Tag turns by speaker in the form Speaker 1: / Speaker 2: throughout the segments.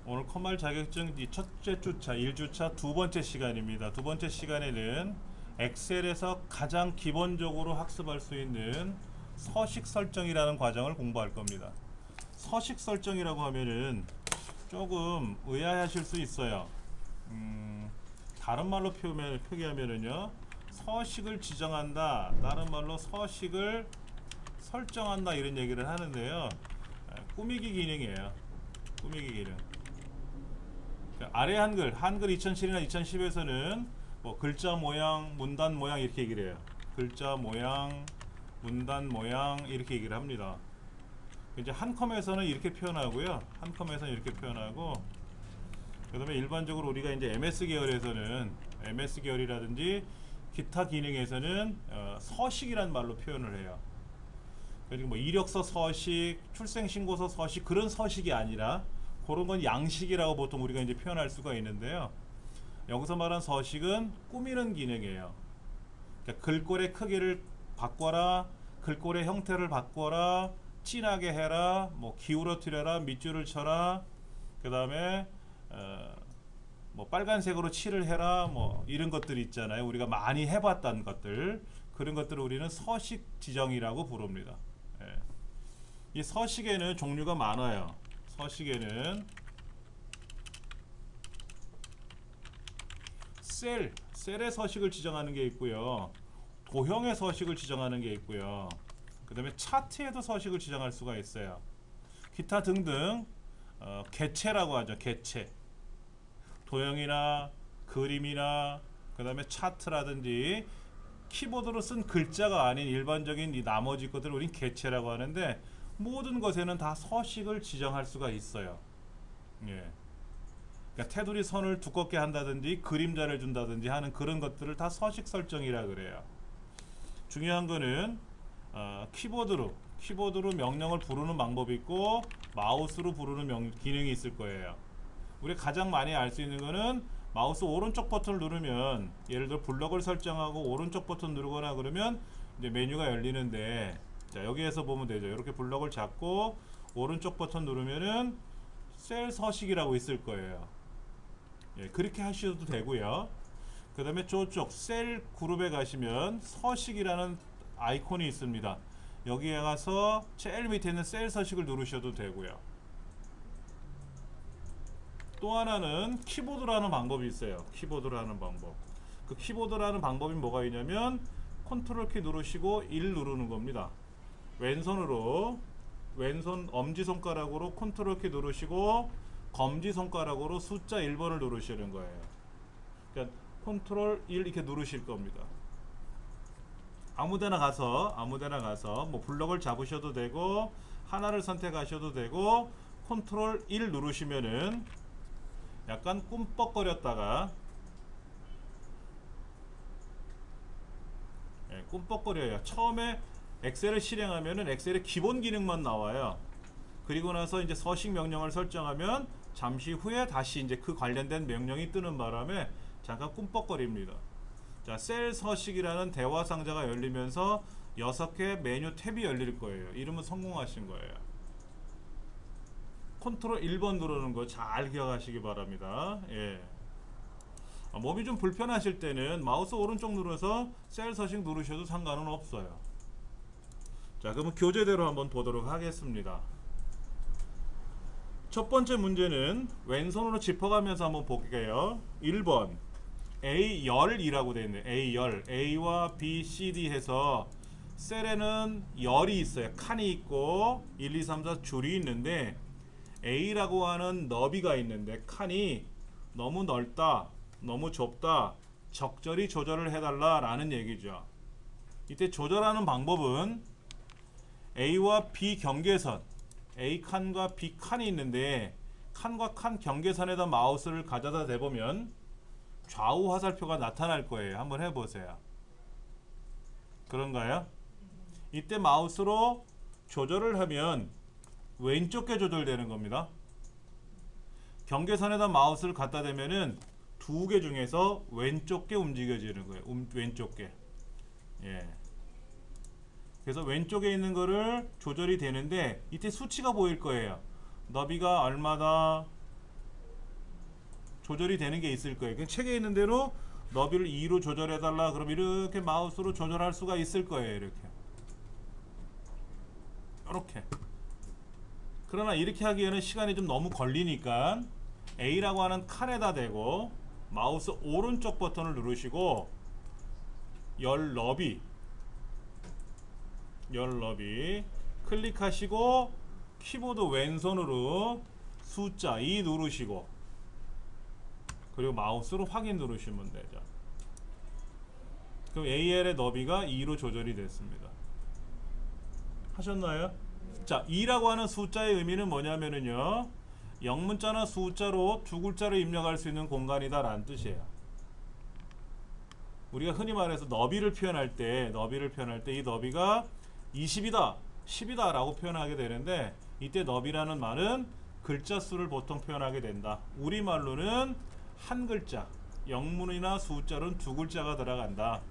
Speaker 1: 오늘 컴말 자격증 이 첫째 주차 1주차 두 번째 시간입니다. 두 번째 시간에는 엑셀에서 가장 기본적으로 학습할 수 있는 서식 설정이라는 과정을 공부할 겁니다. 서식 설정이라고 하면은 조금 의아하실 수 있어요. 다른 말로 표기하면은요, 서식을 지정한다, 다른 말로 서식을 설정한다, 이런 얘기를 하는데요. 꾸미기 기능이에요. 꾸미기 기능. 아래 한글 2007이나 2010에서는 뭐 글자 모양, 문단 모양 이렇게 얘기를 해요. 글자 모양, 문단 모양 이렇게 얘기를 합니다. 이제 한 컴에서는 이렇게 표현하고요. 한 컴에서는 이렇게 표현하고, 그다음에 일반적으로 우리가 이제 MS 계열에서는 MS 계열이라든지 기타 기능에서는 서식이란 말로 표현을 해요. 그리고 뭐 이력서 서식, 출생신고서 서식, 그런 서식이 아니라 그런 건 양식이라고 보통 우리가 이제 표현할 수가 있는데요. 여기서 말한 서식은 꾸미는 기능이에요. 그러니까 글꼴의 크기를 바꿔라, 글꼴의 형태를 바꿔라, 진하게 해라, 뭐 기울어뜨려라, 밑줄을 쳐라, 그 다음에 뭐 빨간색으로 칠을 해라, 뭐 이런 것들 있잖아요. 우리가 많이 해봤던 것들, 그런 것들을 우리는 서식 지정이라고 부릅니다. 예. 이 서식에는 종류가 많아요. 서식에는 셀의 서식을 지정하는 게 있고요, 도형의 서식을 지정하는 게 있고요, 그 다음에 차트에도 서식을 지정할 수가 있어요. 기타 등등 개체라고 하죠. 개체, 도형이나 그림이나 그 다음에 차트라든지 키보드로 쓴 글자가 아닌 일반적인 이 나머지 것들을 우린 개체라고 하는데, 모든 것에는 다 서식을 지정할 수가 있어요. 예. 그러니까 테두리 선을 두껍게 한다든지 그림자를 준다든지 하는 그런 것들을 다 서식 설정이라 그래요. 중요한 거는 키보드로 명령을 부르는 방법이 있고 마우스로 부르는 기능이 있을 거예요. 우리 가장 많이 알 수 있는 거는 마우스 오른쪽 버튼을 누르면, 예를 들어 블럭을 설정하고 오른쪽 버튼 누르거나 그러면 이제 메뉴가 열리는데, 자 여기에서 보면 되죠. 이렇게 블럭을 잡고 오른쪽 버튼 누르면은 셀 서식이라고 있을 거예요. 예, 그렇게 하셔도 되고요. 그 다음에 저쪽 셀 그룹에 가시면 서식이라는 아이콘이 있습니다. 여기에 가서 제일 밑에 있는 셀 서식을 누르셔도 되고요. 또 하나는 키보드라는 방법이 있어요. 키보드라는 방법. 그 키보드라는 방법이 뭐가 있냐면 컨트롤 키 누르시고 1 누르는 겁니다. 왼손 엄지손가락으로 컨트롤 키 누르시고 검지손가락으로 숫자 1번을 누르시는 거예요. 그러니까 컨트롤 1 이렇게 누르실 겁니다. 아무데나 가서 뭐 블럭을 잡으셔도 되고 하나를 선택하셔도 되고, 컨트롤 1 누르시면은 약간 꿈뻑거렸다가, 예, 꿈뻑거려요. 처음에 엑셀을 실행하면은 엑셀의 기본 기능만 나와요. 그리고 나서 이제 서식 명령을 설정하면 잠시 후에 다시 이제 그 관련된 명령이 뜨는 바람에 잠깐 꿈뻑거립니다. 자, 셀 서식이라는 대화 상자가 열리면서 6개 메뉴 탭이 열릴 거예요. 이러면 성공하신 거예요. 컨트롤 1번 누르는 거 잘 기억하시기 바랍니다. 예. 몸이 좀 불편하실 때는 마우스 오른쪽 눌러서 셀 서식 누르셔도 상관은 없어요. 자, 그러면 교재대로 한번 보도록 하겠습니다. 첫 번째 문제는 왼손으로 짚어가면서 한번 볼게요. 1번 A열이라고 되어 있네요. A열, A와 B, C, D 해서 셀에는 열이 있어요. 칸이 있고 1, 2, 3, 4 줄이 있는데, A라고 하는 너비가 있는데 칸이 너무 넓다, 너무 좁다, 적절히 조절을 해달라 라는 얘기죠. 이때 조절하는 방법은 A와 B 경계선, A 칸과 B 칸이 있는데 칸과 칸 경계선에다 마우스를 가져다 대보면 좌우 화살표가 나타날 거예요. 한번 해보세요. 그런가요? 이때 마우스로 조절을 하면 왼쪽에 조절되는 겁니다. 경계선에다 마우스를 갖다 대면은 두 개 중에서 왼쪽에 움직여지는 거예요. 왼쪽에. 예. 그래서 왼쪽에 있는 거를 조절이 되는데 이때 수치가 보일 거예요. 너비가 얼마다, 조절이 되는 게 있을 거예요. 그냥 책에 있는 대로 너비를 2로 조절해 달라 그럼 이렇게 마우스로 조절할 수가 있을 거예요. 이렇게. 그러나 이렇게 하기에는 시간이 좀 너무 걸리니까 A라고 하는 칸에다 대고 마우스 오른쪽 버튼을 누르시고 열 너비 클릭하시고 키보드 왼손으로 숫자 2 누르시고 그리고 마우스로 확인 누르시면 되죠. 그럼 AL의 너비가 2로 조절이 됐습니다. 하셨나요? 자, 2라고 하는 숫자의 의미는 뭐냐면은요, 영문자나 수자로 두 글자를 입력할 수 있는 공간이다 라는 뜻이에요. 우리가 흔히 말해서 너비를 표현할 때 이 너비가 20이다 10이다 라고 표현하게 되는데, 이때 너비라는 말은 글자 수를 보통 표현하게 된다. 우리말로는 한 글자, 영문이나 수자로는 두 글자가 들어간다.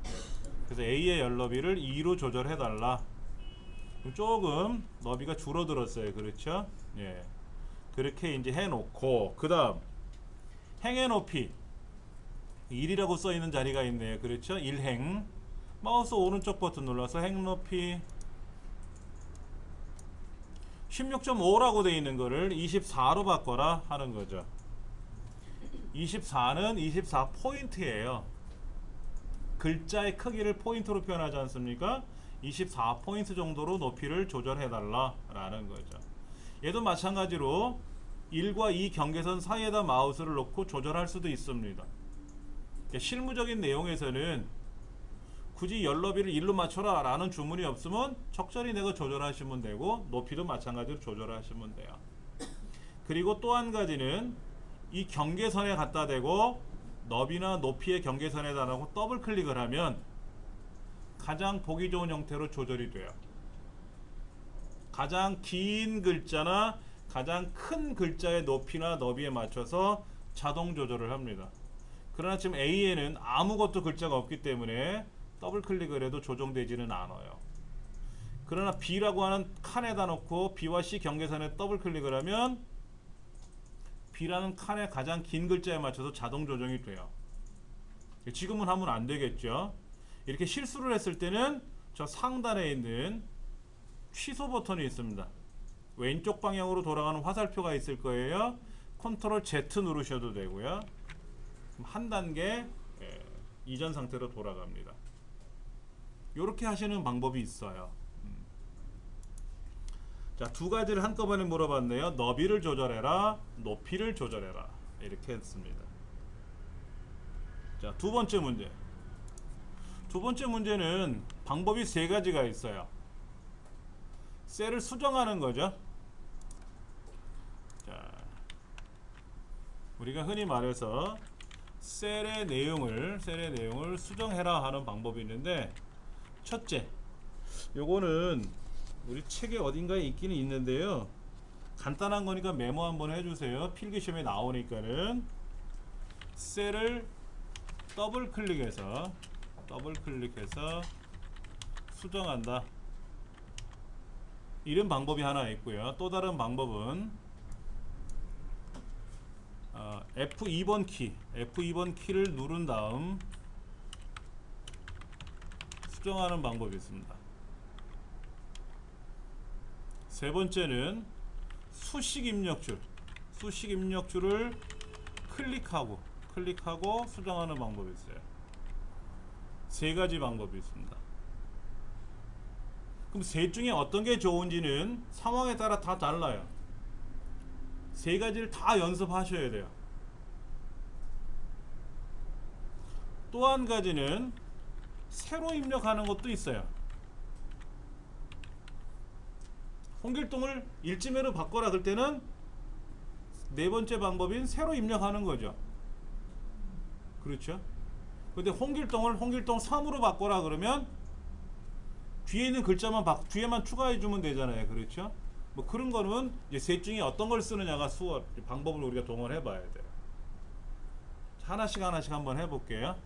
Speaker 1: 그래서 A의 열너비를 2로 조절해 달라. 조금 너비가 줄어들었어요. 그렇죠? 예. 그렇게 이제 해놓고, 그 다음 행의 높이 1이라고 써있는 자리가 있네요. 그렇죠? 1행 마우스 오른쪽 버튼 눌러서 행 높이 16.5라고 되어 있는 거를 24로 바꿔라 하는 거죠. 24는 24포인트예요. 글자의 크기를 포인트로 표현하지 않습니까? 24포인트 정도로 높이를 조절해 달라 라는 거죠. 얘도 마찬가지로 1과 2 경계선 사이에다 마우스를 놓고 조절할 수도 있습니다. 실무적인 내용에서는 굳이 열너비를 1로 맞춰라 라는 주문이 없으면 적절히 내가 조절하시면 되고, 높이도 마찬가지로 조절하시면 돼요. 그리고 또 한 가지는 이 경계선에 갖다 대고 너비나 높이의 경계선에다 놓고 더블 클릭을 하면 가장 보기 좋은 형태로 조절이 돼요. 가장 긴 글자나 가장 큰 글자의 높이나 너비에 맞춰서 자동 조절을 합니다. 그러나 지금 A에는 아무것도 글자가 없기 때문에 더블 클릭을 해도 조정되지는 않아요. 그러나 B라고 하는 칸에다 놓고 B와 C 경계선에 더블 클릭을 하면 B라는 칸의 가장 긴 글자에 맞춰서 자동 조정이 돼요. 지금은 하면 안 되겠죠. 이렇게 실수를 했을 때는 저 상단에 있는 취소 버튼이 있습니다. 왼쪽 방향으로 돌아가는 화살표가 있을 거예요. 컨트롤 Z 누르셔도 되고요. 한 단계 이전 상태로 돌아갑니다. 이렇게 하시는 방법이 있어요. 자, 두 가지를 한꺼번에 물어봤네요. 너비를 조절해라, 높이를 조절해라, 이렇게 했습니다. 자, 두 번째 문제. 두 번째 문제는 방법이 세 가지가 있어요. 셀을 수정하는 거죠. 자, 우리가 흔히 말해서 셀의 내용을 수정해라 하는 방법이 있는데, 첫째, 요거는 우리 책에 어딘가에 있기는 있는데요, 간단한 거니까 메모 한번 해주세요. 필기시험에 나오니까는. 셀을 더블 클릭해서 수정한다, 이런 방법이 하나 있고요. 또 다른 방법은 F2번 키를 누른 다음 수정하는 방법이 있습니다. 세 번째는 수식 입력줄을 클릭하고 수정하는 방법이 있어요. 세 가지 방법이 있습니다. 그럼 셋 중에 어떤 게 좋은지는 상황에 따라 다 달라요. 세 가지를 다 연습하셔야 돼요. 또 한 가지는 새로 입력하는 것도 있어요. 홍길동을 일지매로 바꿔라 그럴 때는 네 번째 방법인 새로 입력하는 거죠. 그렇죠? 근데 홍길동을 홍길동 3으로 바꿔라 그러면 뒤에 있는 글자만 뒤에만 추가해 주면 되잖아요. 그렇죠? 뭐 그런 거는 이제 셋 중에 어떤 걸 쓰느냐가 방법을 우리가 동원해 봐야 돼요. 하나씩 한번 해볼게요.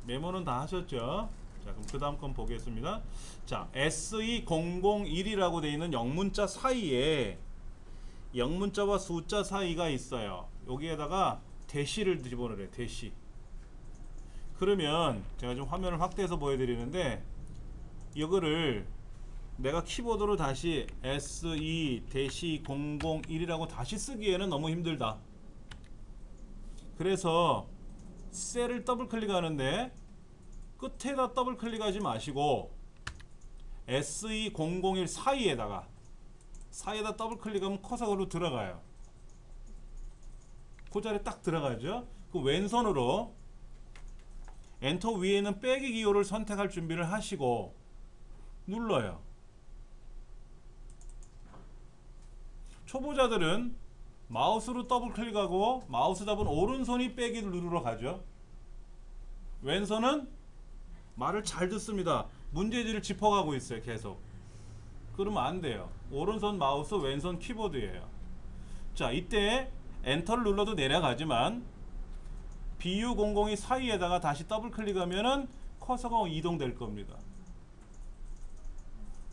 Speaker 1: 메모는 다 하셨죠? 자, 그럼 그 다음 건 보겠습니다. 자, SE001이라고 되어 있는 영문자 사이에 영문자와 숫자 사이가 있어요. 여기에다가 대시를 집어넣으래요. 대시. 그러면 제가 좀 화면을 확대해서 보여드리는데, 이거를 내가 키보드로 다시 SE-001이라고 다시 쓰기에는 너무 힘들다. 그래서 셀을 더블 클릭하는데 끝에다 더블 클릭하지 마시고 SE001 사이에다 더블 클릭하면 커서로 들어가요. 그 자리에 딱 들어가죠. 그 왼손으로 엔터 위에 있는 빼기 기호를 선택할 준비를 하시고 눌러요. 초보자들은 마우스로 더블 클릭하고 마우스 잡은 오른손이 빼기를 누르러 가죠. 왼손은 말을 잘 듣습니다. 문제지를 짚어가고 있어요. 계속. 그러면 안 돼요. 오른손 마우스, 왼손 키보드예요. 자, 이때 엔터를 눌러도 내려가지만 BU002 사이에다가 다시 더블 클릭하면은 커서가 이동될 겁니다.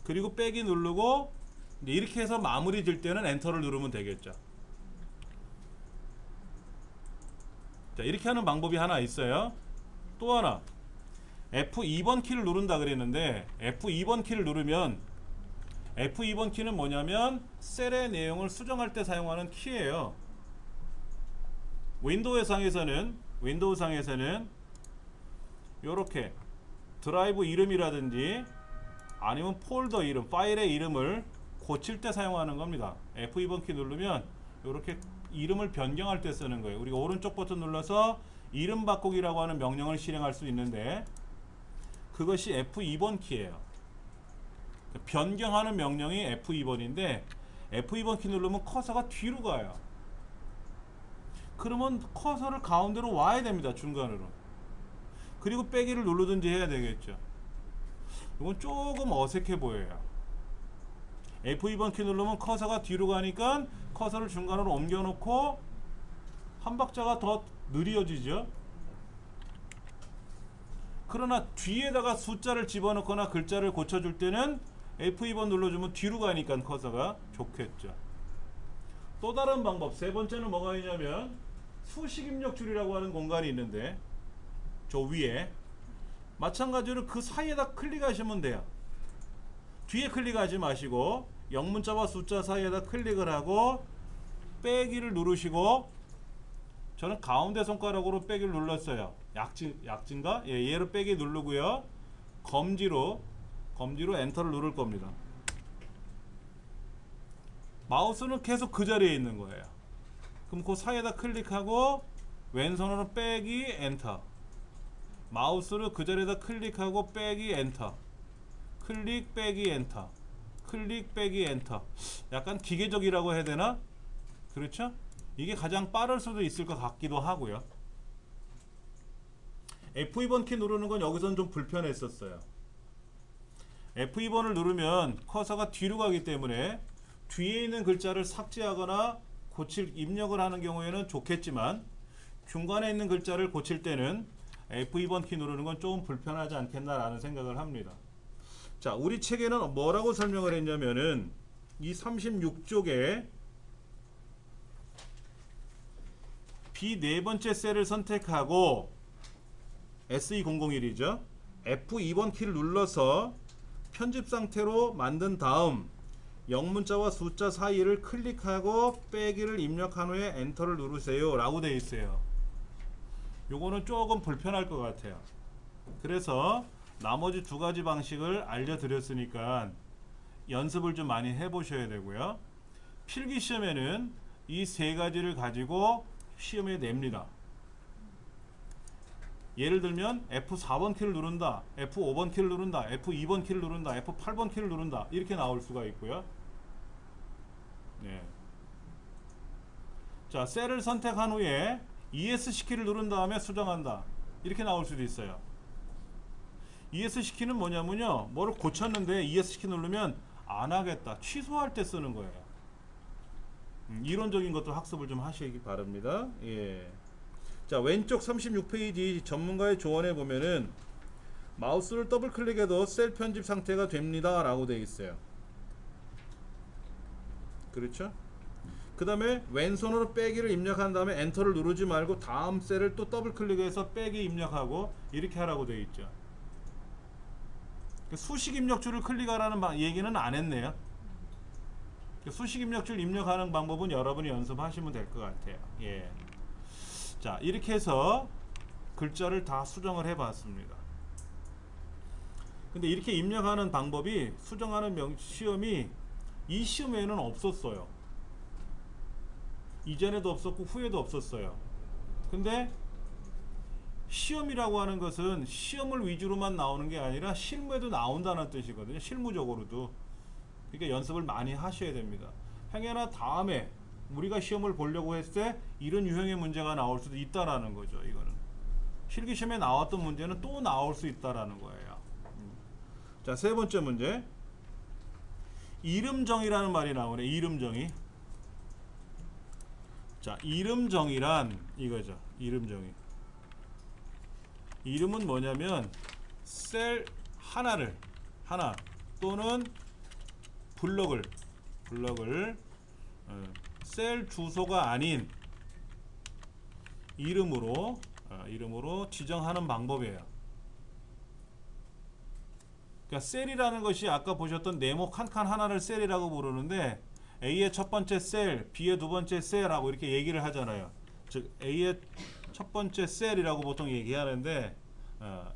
Speaker 1: 그리고 빼기 누르고 이렇게 해서 마무리 질 때는 엔터를 누르면 되겠죠. 자, 이렇게 하는 방법이 하나 있어요. 또 하나, F2번 키를 누른다 그랬는데, F2번 키를 누르면, F2번 키는 뭐냐면 셀의 내용을 수정할 때 사용하는 키예요. 윈도우 상에서는 요렇게 드라이브 이름이라든지 아니면 폴더 이름, 파일의 이름을 고칠 때 사용하는 겁니다. F2번 키 누르면 이렇게 이름을 변경할 때 쓰는 거예요. 우리가 오른쪽 버튼 눌러서 이름 바꾸기라고 하는 명령을 실행할 수 있는데, 그것이 F2번 키예요. 변경하는 명령이 F2번인데 F2번 키 누르면 커서가 뒤로 가요. 그러면 커서를 가운데로 와야 됩니다. 중간으로. 그리고 빼기를 누르든지 해야 되겠죠. 이건 조금 어색해 보여요. F2번 키 누르면 커서가 뒤로 가니까 커서를 중간으로 옮겨 놓고 한 박자가 더 느려지죠. 그러나 뒤에다가 숫자를 집어넣거나 글자를 고쳐줄 때는 F2번 눌러주면 뒤로 가니까 커서가 좋겠죠. 또 다른 방법, 세 번째는 뭐가 있냐면 수식 입력 줄이라고 하는 공간이 있는데, 저 위에 마찬가지로 그 사이에다 클릭하시면 돼요. 뒤에 클릭하지 마시고 영문자와 숫자 사이에다 클릭을 하고 빼기를 누르시고, 저는 가운데 손가락으로 빼기를 눌렀어요. 약진가? 예, 얘로 빼기 누르고요. 검지로 엔터를 누를 겁니다. 마우스는 계속 그 자리에 있는 거예요. 그럼 그 사이에다 클릭하고 왼손으로 빼기 엔터, 마우스를 그 자리에다 클릭하고 빼기 엔터, 클릭 빼기 엔터, 클릭 빼기 엔터. 약간 기계적이라고 해야 되나? 그렇죠? 이게 가장 빠를 수도 있을 것 같기도 하고요. F2번 키 누르는 건 여기서는 좀 불편했었어요. F2번을 누르면 커서가 뒤로 가기 때문에 뒤에 있는 글자를 삭제하거나 고칠 입력을 하는 경우에는 좋겠지만, 중간에 있는 글자를 고칠 때는 F2번 키 누르는 건 좀 불편하지 않겠나라는 생각을 합니다. 자, 우리 책에는 뭐라고 설명을 했냐면은 이 36쪽에 B 네 번째 셀을 선택하고 SE001이죠. F2번 키를 눌러서 편집 상태로 만든 다음 영문자와 숫자 사이를 클릭하고 빼기를 입력한 후에 엔터를 누르세요 라고 되어 있어요. 요거는 조금 불편할 것 같아요. 그래서 나머지 두 가지 방식을 알려드렸으니까 연습을 좀 많이 해보셔야 되고요. 필기 시험에는 이 세 가지를 가지고 시험에 냅니다. 예를 들면 F4번 키를 누른다, F5번 키를 누른다, F2번 키를 누른다, F8번 키를 누른다, 이렇게 나올 수가 있고요. 네. 자, 셀을 선택한 후에 ESC 키를 누른 다음에 수정한다, 이렇게 나올 수도 있어요. ESC 키는 뭐냐면요, 뭐를 고쳤는데 ESC 키 누르면 안 하겠다, 취소할 때 쓰는 거예요. 이론적인 것도 학습을 좀 하시기 바랍니다. 예. 자, 왼쪽 36페이지 전문가의 조언에 보면은 마우스를 더블 클릭해도 셀 편집 상태가 됩니다 라고 되어 있어요. 그렇죠? 그 다음에 왼손으로 빼기를 입력한 다음에 엔터를 누르지 말고 다음 셀을 또 더블 클릭해서 빼기 입력하고 이렇게 하라고 되어 있죠. 수식 입력줄을 클릭하라는 얘기는 안 했네요. 수식 입력줄 입력하는 방법은 여러분이 연습하시면 될 것 같아요. 예. 자, 이렇게 해서 글자를 다 수정을 해 봤습니다. 근데 이렇게 입력하는 방법이 수정하는 시험이 이 시험에는 없었어요. 이전에도 없었고 후에도 없었어요. 근데 시험이라고 하는 것은 시험을 위주로만 나오는 게 아니라 실무에도 나온다는 뜻이거든요. 실무적으로도. 그러니까 연습을 많이 하셔야 됩니다. 행여나 다음에 우리가 시험을 보려고 했을 때 이런 유형의 문제가 나올 수도 있다라는 거죠. 이거는 실기시험에 나왔던 문제는 또 나올 수 있다라는 거예요. 자, 세 번째 문제. 이름정의라는 말이 나오네. 이름정의. 자, 이름정의란 이거죠. 이름정의. 이름은 뭐냐면 셀 하나 또는 블럭을 셀 주소가 아닌 이름으로 지정하는 방법이에요. 그러니까 셀이라는 것이 아까 보셨던 네모 칸칸 하나를 셀이라고 부르는데 A의 첫 번째 셀, B의 두 번째 셀하고 이렇게 얘기를 하잖아요. 즉 A의 첫 번째 셀이라고 보통 얘기하는데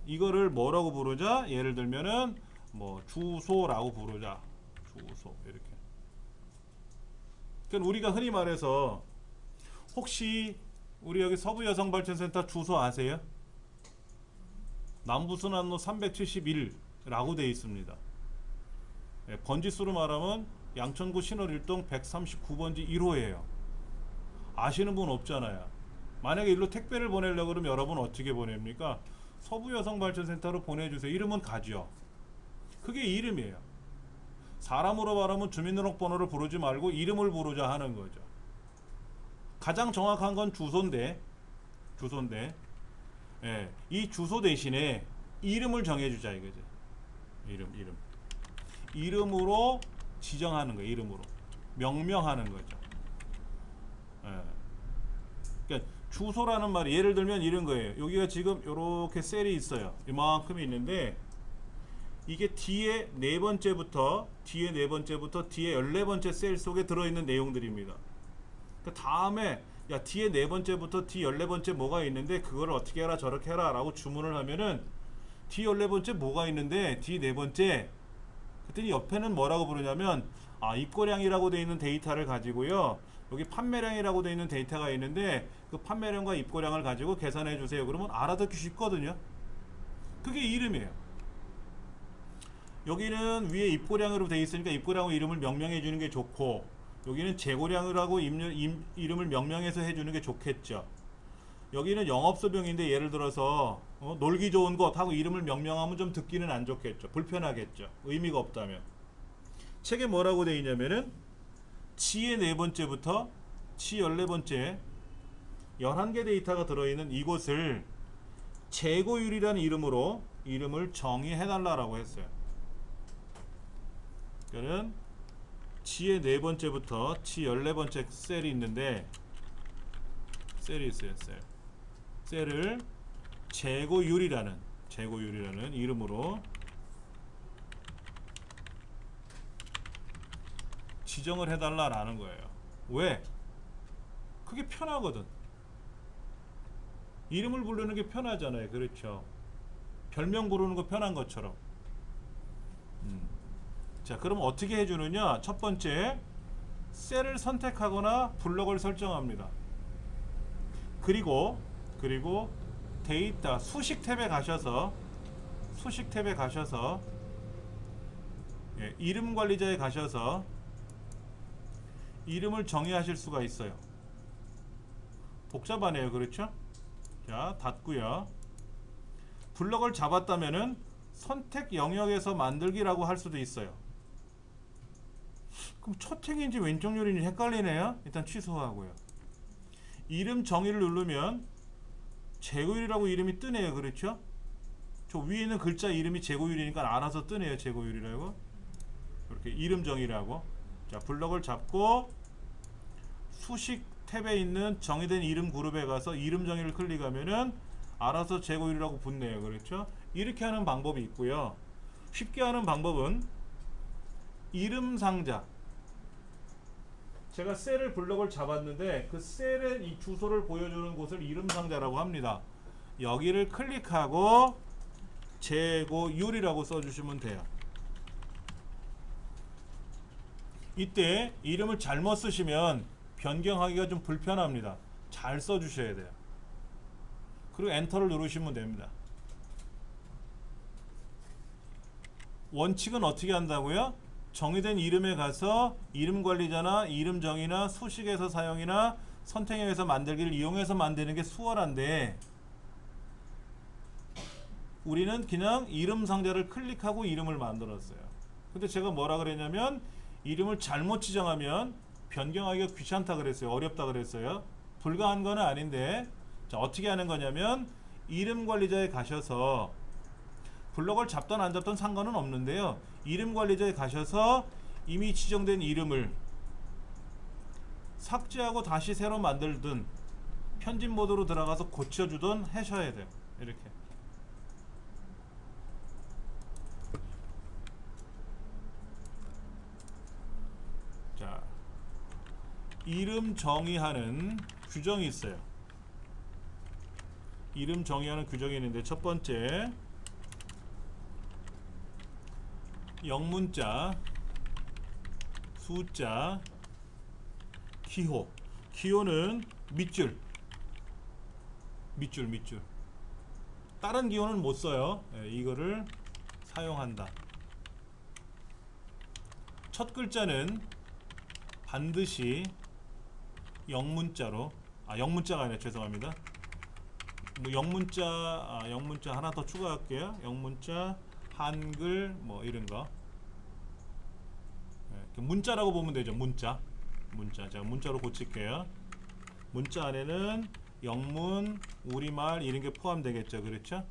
Speaker 1: 이거를 뭐라고 부르자? 예를 들면은 뭐 주소라고 부르자. 주소 이렇게. 그러니까 우리가 흔히 말해서 혹시 우리 여기 서부여성발전센터 주소 아세요? 남부순환로 371라고 되어 있습니다. 번지수로 말하면 양천구 신월 1동 139번지 1호예요. 아시는 분 없잖아요. 만약에 일로 택배를 보내려고 그러면 여러분 어떻게 보냅니까? 서부여성발전센터로 보내주세요. 이름은 가죠. 그게 이름이에요. 사람으로 말하면 주민등록번호를 부르지 말고 이름을 부르자 하는 거죠. 가장 정확한 건 주소인데 예, 이 주소 대신에 이름을 정해주자 이거죠. 이름으로 지정하는 거예요. 이름으로 명명하는 거죠. 예. 그러니까 주소라는 말이 예를 들면 이런 거예요. 여기가 지금 이렇게 셀이 있어요. 이만큼 있는데 이게 뒤에 네 번째부터 뒤에 14번째 셀 속에 들어있는 내용들입니다. 그 다음에 야 뒤에 네 번째부터 뒤 14번째 뭐가 있는데 그걸 어떻게 해라 저렇게 해라 라고 주문을 하면은 뒤 14번째 뭐가 있는데 뒤 네 번째 그랬더니 옆에는 뭐라고 부르냐면 입고량이라고 되어 있는 데이터를 가지고요 여기 판매량이라고 되어 있는 데이터가 있는데 그 판매량과 입고량을 가지고 계산해 주세요. 그러면 알아듣기 쉽거든요. 그게 이름이에요. 여기는 위에 입고량으로 되어 있으니까 입고량으로 이름을 명명해 주는 게 좋고 여기는 재고량이라고 이름을 명명해서 해주는 게 좋겠죠. 여기는 영업소병인데 예를 들어서 놀기 좋은 곳 하고 이름을 명명하면 좀 듣기는 안 좋겠죠. 불편하겠죠. 의미가 없다면. 책에 뭐라고 되어 있냐면은 지의 네 번째부터 지 14번째 11개 데이터가 들어있는 이곳을 재고율이라는 이름으로 이름을 정의해달라고 했어요. 그러니까 지의 네 번째부터 지 14번째 셀이 있는데 셀이 있어요. 셀을 재고율이라는 이름으로 지정을 해달라라는 거예요. 왜? 그게 편하거든. 이름을 부르는 게 편하잖아요. 그렇죠. 별명 부르는 거 편한 것처럼. 자, 그럼 어떻게 해주느냐? 첫 번째, 셀을 선택하거나 블럭을 설정합니다. 그리고 데이터 수식 탭에 가셔서 이름 관리자에 가셔서 이름을 정의하실 수가 있어요. 복잡하네요. 그렇죠? 자, 닫고요. 블럭을 잡았다면은 선택 영역에서 만들기라고 할 수도 있어요. 그럼 초택인지 왼쪽 요리인지 헷갈리네요. 일단 취소하고요. 이름 정의를 누르면 재고율이라고 이름이 뜨네요. 그렇죠? 저 위에 있는 글자 이름이 재고율이니까 알아서 뜨네요. 재고율이라고. 이렇게 이름 정의라고. 자, 블럭을 잡고 수식 탭에 있는 정의된 이름 그룹에 가서 이름 정의를 클릭하면은 알아서 재고일이라고 붙네요. 그렇죠? 이렇게 하는 방법이 있고요. 쉽게 하는 방법은 이름 상자, 제가 셀을 블럭을 잡았는데 그 셀의 이 주소를 보여주는 곳을 이름 상자라고 합니다. 여기를 클릭하고 재고율이라고 써주시면 돼요. 이때 이름을 잘못 쓰시면 변경하기가 좀 불편합니다. 잘 써주셔야 돼요. 그리고 엔터를 누르시면 됩니다. 원칙은 어떻게 한다고요? 정의된 이름에 가서 이름 관리자나 이름 정의나 수식에서 사용이나 선택형에서 만들기를 이용해서 만드는 게 수월한데, 우리는 그냥 이름 상자를 클릭하고 이름을 만들었어요. 근데 제가 뭐라 그랬냐면 이름을 잘못 지정하면 변경하기가 귀찮다 그랬어요. 어렵다 그랬어요. 불가한 건 아닌데, 자, 어떻게 하는 거냐면 이름 관리자에 가셔서 블럭을 잡던 안 잡던 상관은 없는데요. 이름 관리자에 가셔서 이미 지정된 이름을 삭제하고 다시 새로 만들든 편집 모드로 들어가서 고쳐주든 하셔야 돼요. 이렇게. 자, 이름 정의하는 규정이 있어요. 이름 정의하는 규정이 있는데, 첫 번째, 영문자, 숫자, 기호. 기호는 밑줄. 다른 기호는 못 써요. 이거를 사용한다. 첫 글자는 반드시 영문자로, 영문자가 아니라 죄송합니다. 영문자 하나 더 추가할게요. 영문자, 한글 뭐 이런 거. 문자라고 보면 되죠. 문자. 제가 문자로 고칠게요. 문자 안에는 영문, 우리말 이런 게 포함되겠죠. 그렇죠?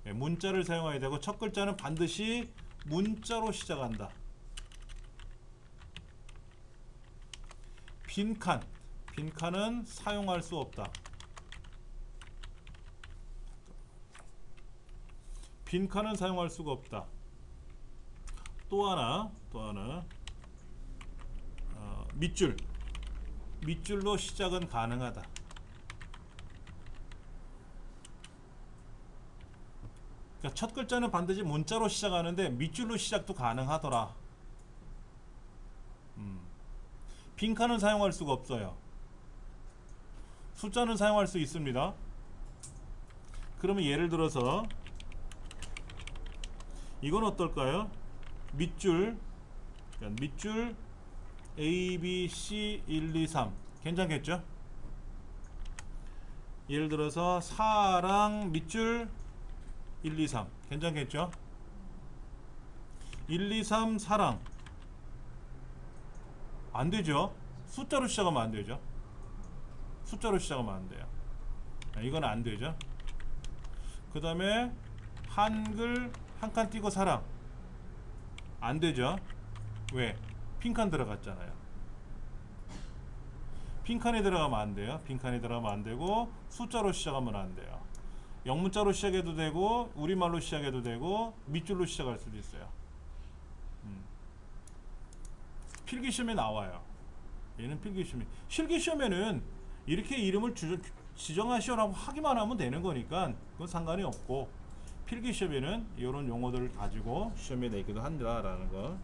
Speaker 1: 문자를 사용해야 되고, 첫 글자는 반드시 문자로 시작한다. 빈칸은 사용할 수 없다. 빈칸은 사용할 수가 없다. 또 하나 밑줄로 시작은 가능하다. 그러니까 첫 글자는 반드시 문자로 시작하는데 밑줄로 시작도 가능하더라. 빈칸은 사용할 수가 없어요. 숫자는 사용할 수 있습니다. 그러면 예를 들어서 이건 어떨까요? 밑줄 A, B, C 1, 2, 3 괜찮겠죠? 예를 들어서 사랑 밑줄 1, 2, 3 괜찮겠죠? 1, 2, 3 사랑 안되죠? 숫자로 시작하면 안되죠? 숫자로 시작하면 안돼요. 이건 안되죠? 그 다음에 한글 한 칸 띄고 사랑 안되죠? 왜? 빈칸 들어갔잖아요. 빈칸에 들어가면 안돼요. 빈칸에 들어가면 안되고, 숫자로 시작하면 안돼요. 영문자로 시작해도 되고, 우리말로 시작해도 되고, 밑줄로 시작할 수도 있어요. 필기시험에 나와요. 얘는 필기시험에, 실기시험에는 이렇게 이름을 지정하시오라고 하기만 하면 되는 거니까 그건 상관이 없고, 필기시험에는 이런 용어들을 가지고 시험에 내기도 한다라는 거.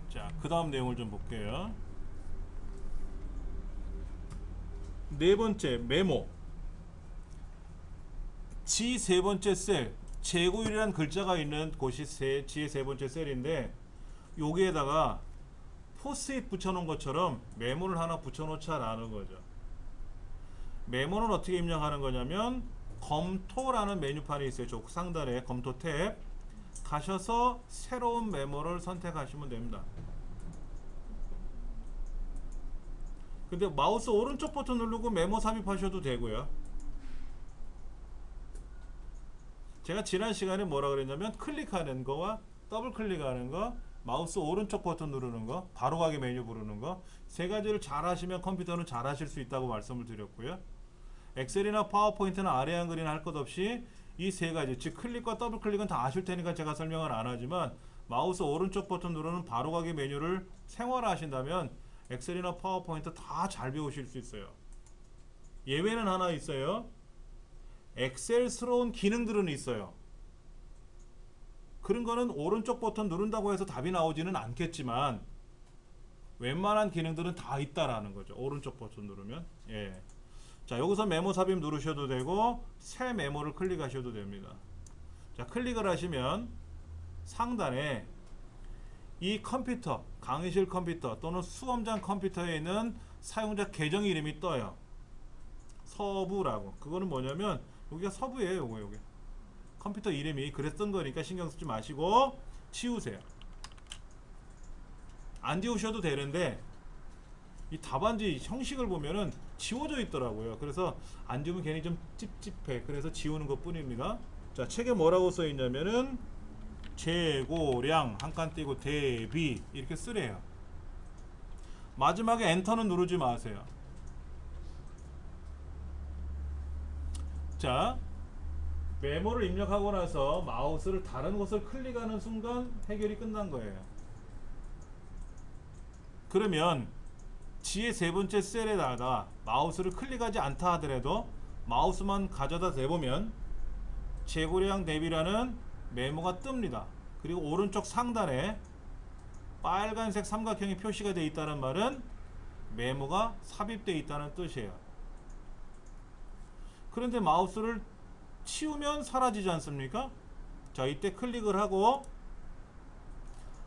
Speaker 1: 자, 그 다음 내용을 좀 볼게요. 네 번째, 메모. G 세 번째 셀, 재고일이라는 글자가 있는 곳이 G의 세 번째 셀인데, 여기에다가 포스트잇 붙여놓은 것처럼 메모를 하나 붙여놓자라는 거죠. 메모는 어떻게 입력하는 거냐면, 검토라는 메뉴판이 있어요. 저 상단에 검토 탭 가셔서 새로운 메모를 선택하시면 됩니다. 근데 마우스 오른쪽 버튼 누르고 메모 삽입하셔도 되고요. 제가 지난 시간에 뭐라 그랬냐면 클릭하는 거와 더블 클릭하는 거, 마우스 오른쪽 버튼 누르는 거, 바로 가기 메뉴 부르는 거, 세 가지를 잘 하시면 컴퓨터는 잘 하실 수 있다고 말씀을 드렸고요. 엑셀이나 파워포인트나 아래 한글이나 할 것 없이 이 세 가지, 즉 클릭과 더블 클릭은 다 아실 테니까 제가 설명을 안 하지만 마우스 오른쪽 버튼 누르는 바로 가기 메뉴를 생활화하신다면 엑셀이나 파워포인트 다 잘 배우실 수 있어요. 예외는 하나 있어요. 엑셀스러운 기능들은 있어요. 그런 거는 오른쪽 버튼 누른다고 해서 답이 나오지는 않겠지만 웬만한 기능들은 다 있다라는 거죠. 오른쪽 버튼 누르면. 예. 자, 여기서 메모 삽입 누르셔도 되고 새 메모를 클릭하셔도 됩니다. 자, 클릭을 하시면 상단에 이 컴퓨터, 강의실 컴퓨터 또는 수험장 컴퓨터에 있는 사용자 계정 이름이 떠요. 서부라고. 그거는 뭐냐면 여기가 서부예요. 요게 컴퓨터 이름이 그래서 뜬 거니까 신경 쓰지 마시고 치우세요. 안 지우셔도 되는데 이 답안지 형식을 보면은 지워져 있더라고요. 그래서 안 지우면 괜히 좀 찝찝해. 그래서 지우는 것 뿐입니다. 자, 책에 뭐라고 써 있냐면은 재고량 한 칸 띄고 대비 이렇게 쓰래요. 마지막에 엔터는 누르지 마세요. 자, 메모를 입력하고 나서 마우스를 다른 곳을 클릭하는 순간 해결이 끝난 거예요. 그러면 지의 세 번째 셀에다가 마우스를 클릭하지 않다 하더라도 마우스만 가져다 대보면 재고량 대비라는 메모가 뜹니다. 그리고 오른쪽 상단에 빨간색 삼각형이 표시가 되어 있다는 말은 메모가 삽입되어 있다는 뜻이에요. 그런데 마우스를 치우면 사라지지 않습니까? 자, 이때 클릭을 하고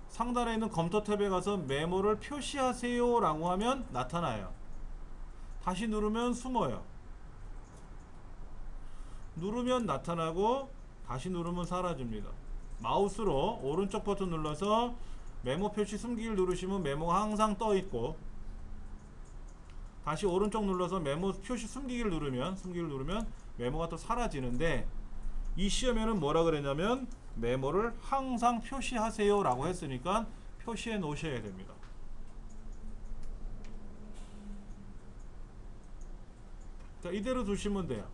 Speaker 1: 상단에 있는 검토 탭에 가서 메모를 표시하세요 라고 하면 나타나요. 다시 누르면 숨어요. 누르면 나타나고 다시 누르면 사라집니다. 마우스로 오른쪽 버튼 눌러서 메모 표시 숨기기를 누르시면 메모가 항상 떠 있고 다시 오른쪽 눌러서 메모 표시 숨기기를 누르면 메모가 또 사라지는데 이 시험에는 뭐라 그랬냐면 메모를 항상 표시하세요 라고 했으니까 표시해 놓으셔야 됩니다. 자, 이대로 두시면 돼요.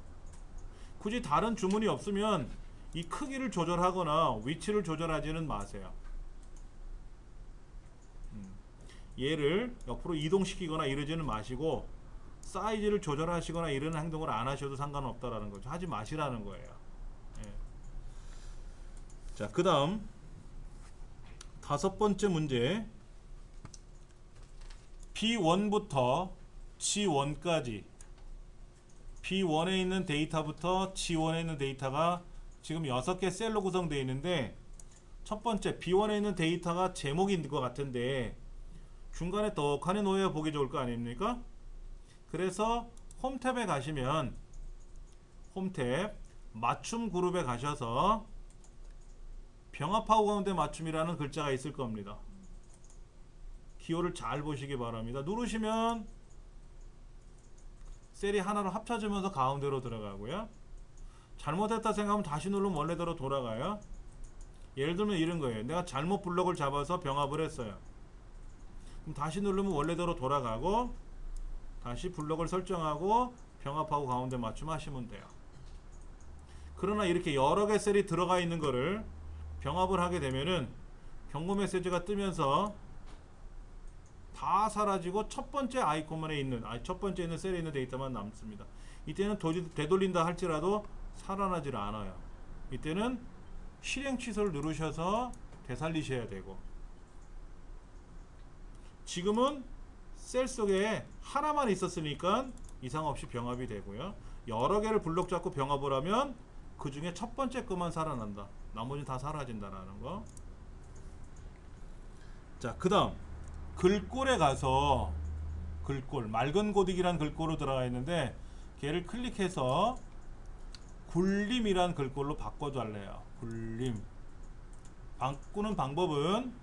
Speaker 1: 굳이 다른 주문이 없으면 이 크기를 조절하거나 위치를 조절하지는 마세요. 얘를 옆으로 이동시키거나 이러지는 마시고 사이즈를 조절하시거나 이런 행동을 안 하셔도 상관없다라는 거죠. 하지 마시라는 거예요. 예. 자, 그 다음 다섯 번째 문제 B1부터 G1까지 B1에 있는 데이터부터 G1에 있는 데이터가 지금 6개 셀로 구성되어 있는데 첫 번째 B1에 있는 데이터가 제목인 것 같은데 중간에 떡하니 놓여야 보기 좋을 거 아닙니까? 그래서 홈 탭에 가시면 홈 탭 맞춤 그룹에 가셔서 병합하고 가운데 맞춤이라는 글자가 있을 겁니다. 기호를 잘 보시기 바랍니다. 누르시면 셀이 하나로 합쳐지면서 가운데로 들어가고요. 잘못했다 생각하면 다시 누르면 원래대로 돌아가요. 예를 들면 이런 거예요. 내가 잘못 블럭을 잡아서 병합을 했어요. 그럼 다시 누르면 원래대로 돌아가고 다시 블럭을 설정하고 병합하고 가운데 맞춤하시면 돼요. 그러나 이렇게 여러 개 셀이 들어가 있는 거를 병합을 하게 되면은 경고 메시지가 뜨면서 다 사라지고 첫 번째 아이콘만에 있는 첫 번째 있는 셀에 있는 데이터만 남습니다. 이때는 되돌린다 할지라도 살아나질 않아요. 이때는 실행 취소를 누르셔서 되살리셔야 되고 지금은 셀 속에 하나만 있었으니까 이상 없이 병합이 되고요. 여러 개를 블록 잡고 병합을 하면 그 중에 첫 번째 것만 살아난다. 나머지는 다 사라진다라는 거. 자, 그 다음 글꼴에 가서 글꼴 맑은 고딕이란 글꼴로 들어가 있는데 걔를 클릭해서 굴림이란 글꼴로 바꿔달래요. 굴림. 바꾸는 방법은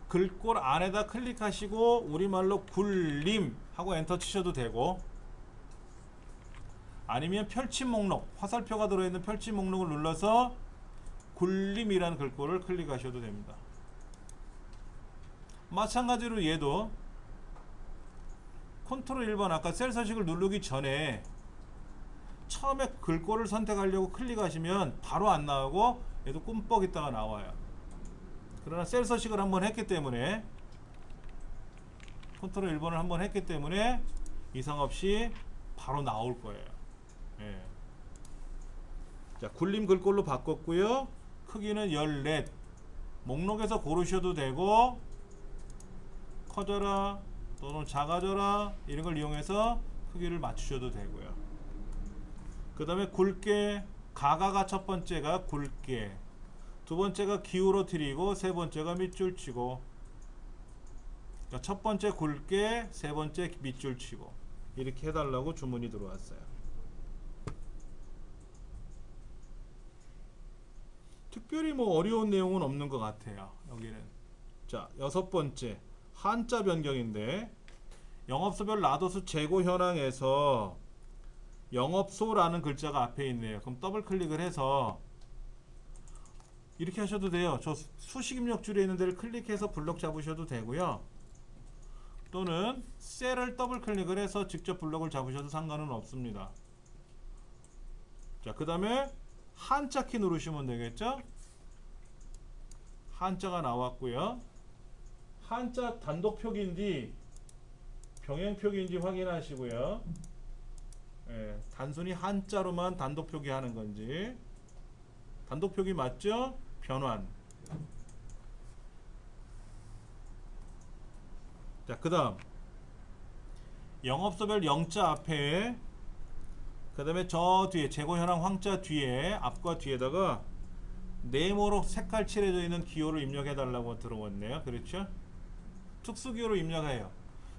Speaker 1: 글꼴 안에다 클릭하시고 우리말로 굴림 하고 엔터 치셔도 되고 아니면 펼침 목록 화살표가 들어있는 펼침 목록을 눌러서 굴림이라는 글꼴을 클릭하셔도 됩니다. 마찬가지로 얘도 컨트롤 1번 아까 셀 서식을 누르기 전에 처음에 글꼴을 선택하려고 클릭하시면 바로 안 나오고 얘도 꿈뻑 있다가 나와요. 그러나 셀 서식을 한번 했기 때문에 컨트롤 1번을 한번 했기 때문에 이상 없이 바로 나올 거예요. 예. 자, 굴림 글꼴로 바꿨고요. 크기는 14. 목록에서 고르셔도 되고 커져라 또는 작아져라 이런 걸 이용해서 크기를 맞추셔도 되고요. 그 다음에 굵게 가가가 첫 번째가 굵게, 두 번째가 기울어뜨리고, 세 번째가 밑줄 치고. 그러니까 첫 번째 굵게, 세 번째 밑줄 치고 이렇게 해달라고 주문이 들어왔어요. 특별히 뭐 어려운 내용은 없는 것 같아요. 여기는 자, 여섯 번째 한자 변경인데 영업소별 라도수 재고 현황에서 영업소라는 글자가 앞에 있네요. 그럼 더블 클릭을 해서 이렇게 하셔도 돼요. 저 수식 입력 줄에 있는 데를 클릭해서 블록 잡으셔도 되고요. 또는 셀을 더블 클릭을 해서 직접 블록을 잡으셔도 상관은 없습니다. 자, 그 다음에 한자 키 누르시면 되겠죠. 한자가 나왔고요. 한자 단독 표기인지 병행 표기인지 확인하시고요. 예, 단순히 한자로만 단독 표기하는 건지. 단독 표기 맞죠? 변환. 자, 그 다음 영업소별 영자 앞에, 그 다음에 저 뒤에 재고 현황 황자 뒤에, 앞과 뒤에다가 네모로 색깔 칠해져 있는 기호를 입력해 달라고 들어왔네요. 그렇죠? 특수 기호로 입력해요.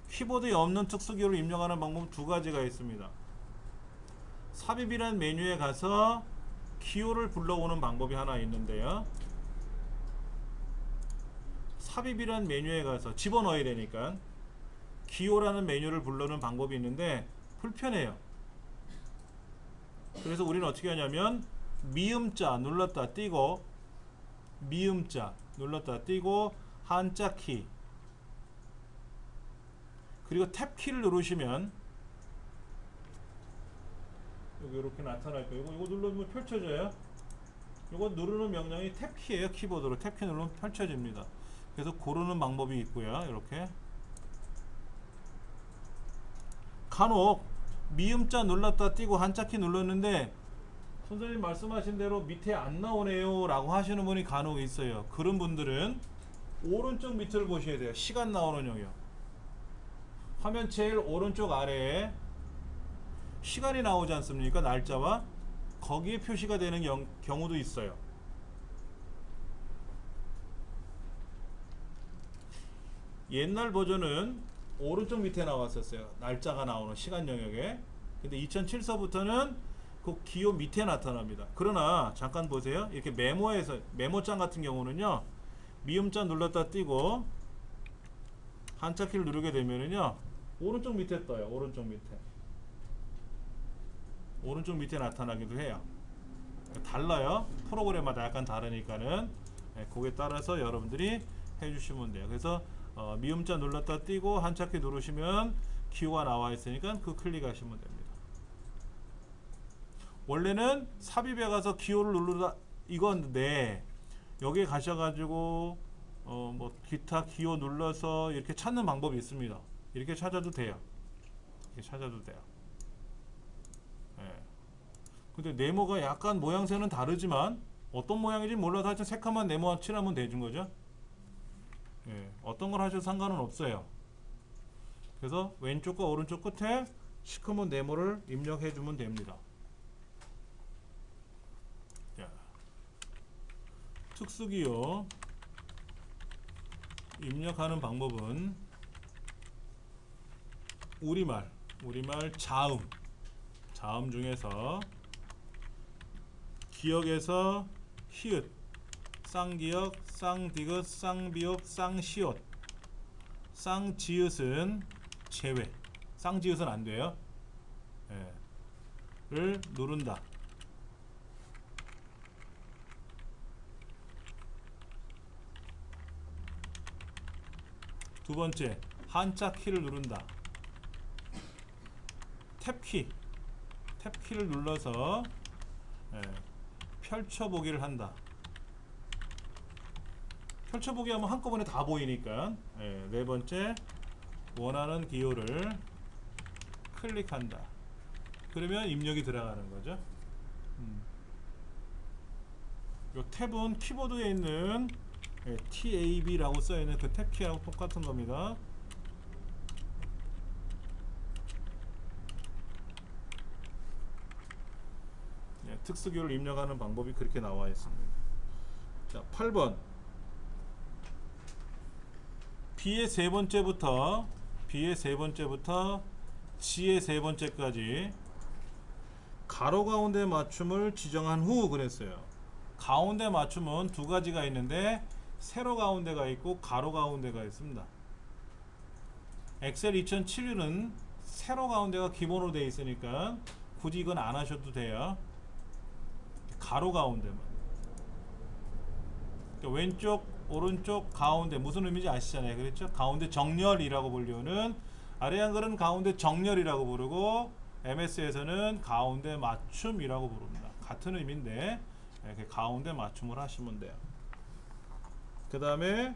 Speaker 1: 키보드에 없는 특수 기호를 입력하는 방법은 두 가지가 있습니다. 삽입이라는 메뉴에 가서 기호를 불러오는 방법이 하나 있는데요. 삽입이라는 메뉴에 가서 집어넣어야 되니까 기호라는 메뉴를 불러오는 방법이 있는데 불편해요. 그래서 우리는 어떻게 하냐면 미음자 눌렀다 띄고, 미음자 눌렀다 띄고, 한자 키, 그리고 탭 키를 누르시면 여기 이렇게 나타날 거예요. 이거 누르면 펼쳐져요. 이거 누르는 명령이 탭 키예요. 키보드로 탭 키 누르면 펼쳐집니다. 그래서 고르는 방법이 있고요. 이렇게 간혹 미음자 눌렀다 띄고 한자 키 눌렀는데 선생님 말씀하신 대로 밑에 안 나오네요 라고 하시는 분이 간혹 있어요. 그런 분들은 오른쪽 밑을 보셔야 돼요. 시간 나오는 영역, 화면 제일 오른쪽 아래에 시간이 나오지 않습니까? 날짜와 거기에 표시가 되는 경우도 있어요. 옛날 버전은 오른쪽 밑에 나왔었어요. 날짜가 나오는 시간 영역에. 근데 2007서부터는 그 기호 밑에 나타납니다. 그러나 잠깐 보세요. 이렇게 메모에서, 메모장 같은 경우는요, 미음자 눌렀다 띄고 한자 키를 누르게 되면은요 오른쪽 밑에 떠요. 오른쪽 밑에. 오른쪽 밑에 나타나기도 해요. 달라요. 프로그램마다 약간 다르니까는 그거에 따라서 여러분들이 해주시면 돼요. 그래서 미음자 눌렀다 띄고 한자키 누르시면 기호가 나와 있으니까 그 클릭하시면 됩니다. 원래는 삽입에 가서 기호를 누르다 이건데 여기 가셔가지고 뭐 기타 기호 눌러서 이렇게 찾는 방법이 있습니다. 이렇게 찾아도 돼요. 이렇게 찾아도 돼요. 근데 네모가 약간 모양새는 다르지만 어떤 모양인지 몰라도 하여튼 색깔만 네모 칠하면 되는 거죠. 어떤 걸 하셔도 상관은 없어요. 그래서 왼쪽과 오른쪽 끝에 시커먼 네모를 입력해 주면 됩니다. 자, 특수기호 입력하는 방법은 우리말 자음 중에서 기역에서 히읗, 쌍기역, 쌍디귿, 쌍비읍, 쌍시옷, 쌍지읒은 제외. 쌍지읒은 안 돼요. 를 누른다. 두 번째, 한자 키를 누른다. 탭키를 눌러서 펼쳐보기를 한다. 펼쳐보기 하면 한꺼번에 다 보이니까. 네 번째, 원하는 기호를 클릭한다. 그러면 입력이 들어가는 거죠. 이 탭은 키보드에 있는 TAB라고 써있는 그 탭키하고 똑같은 겁니다. 특수기호를 입력하는 방법이 그렇게 나와 있습니다. 자, 8번. B의 세 번째부터 G의 세 번째까지 가로 가운데 맞춤을 지정한 후 그랬어요. 가운데 맞춤은 두 가지가 있는데 세로 가운데가 있고 가로 가운데가 있습니다. 엑셀 2007은 세로 가운데가 기본으로 되어 있으니까 굳이 이건 안 하셔도 돼요. 가로 가운데만. 그러니까 왼쪽, 오른쪽, 가운데 무슨 의미인지 아시잖아요. 그렇죠? 가운데 정렬이라고 부르는, 아래 한글은 가운데 정렬이라고 부르고 MS에서는 가운데 맞춤이라고 부릅니다. 같은 의미인데 이렇게 가운데 맞춤을 하시면 돼요. 그 다음에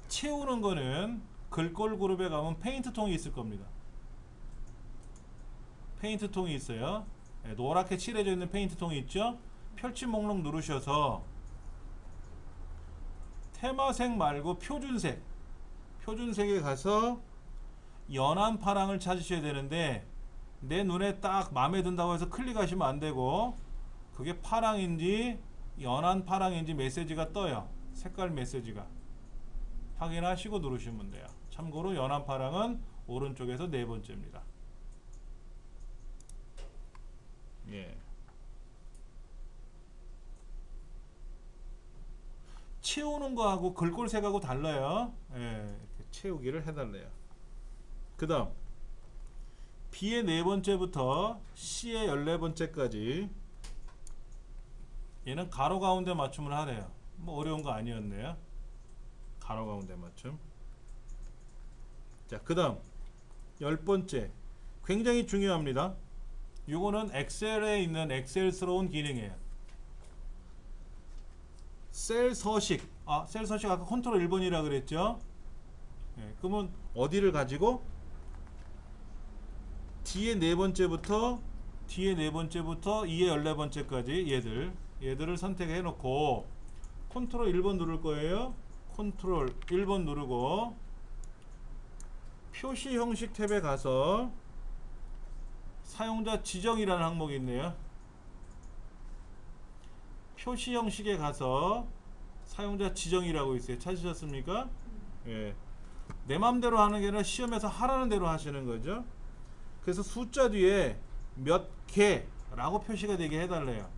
Speaker 1: 채우는 거는 글꼴 그룹에 가면 페인트 통이 있을 겁니다. 페인트 통이 있어요. 노랗게 칠해져 있는 페인트 통이 있죠. 펼침 목록 누르셔서 테마색 말고 표준색에 가서 연한 파랑을 찾으셔야 되는데 내 눈에 딱 마음에 든다고 해서 클릭하시면 안 되고, 그게 파랑인지 연한 파랑인지 메시지가 떠요. 색깔 메시지가. 확인하시고 누르시면 돼요. 참고로 연한 파랑은 오른쪽에서 네 번째입니다. 예. 채우는 거하고 글꼴색하고 달라요. 예, 채우기를 해달래요. 그 다음 B의 네 번째부터 C의 14번째까지 얘는 가로 가운데 맞춤을 하래요. 뭐 어려운 거 아니었네요. 가로 가운데 맞춤. 자, 그 다음 10번째 굉장히 중요합니다. 요거는 엑셀에 있는 엑셀스러운 기능이에요. 셀 서식. 셀 서식 아까 컨트롤 1번이라 그랬죠. 그러면 어디를 가지고 D의 네 번째부터 E의 14번째까지 얘들을 선택해 놓고 컨트롤 1번 누를 거예요. 컨트롤 1번 누르고 표시 형식 탭에 가서 사용자 지정이라는 항목이 있네요. 표시 형식에 가서 사용자 지정이라고 있어요. 찾으셨습니까? 예. 내 맘대로 하는 게 아니라 시험에서 하라는 대로 하시는 거죠. 그래서 숫자 뒤에 몇 개라고 표시가 되게 해달래요.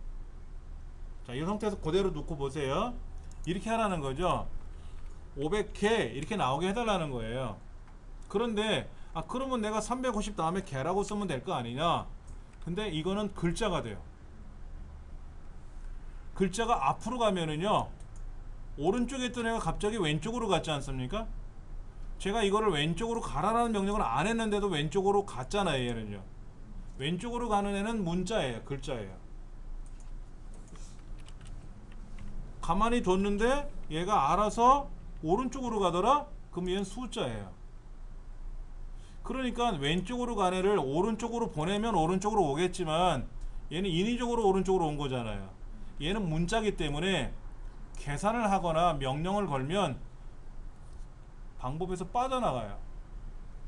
Speaker 1: 자, 이 상태에서 그대로 놓고 보세요. 이렇게 하라는 거죠. 500개 이렇게 나오게 해달라는 거예요. 그런데 그러면 내가 350 다음에 개라고 쓰면 될 거 아니냐. 근데 이거는 글자가 돼요. 글자가 앞으로 가면은요, 오른쪽에 있던 애가 갑자기 왼쪽으로 갔지 않습니까? 제가 이거를 왼쪽으로 가라라는 명령을 안 했는데도 왼쪽으로 갔잖아요. 얘는요, 왼쪽으로 가는 애는 문자예요. 글자예요. 가만히 뒀는데 얘가 알아서 오른쪽으로 가더라? 그럼 얘는 숫자예요. 그러니까 왼쪽으로 간 애를 오른쪽으로 보내면 오른쪽으로 오겠지만 얘는 인위적으로 오른쪽으로 온 거잖아요. 얘는 문자기 때문에 계산을 하거나 명령을 걸면 방법에서 빠져나가요.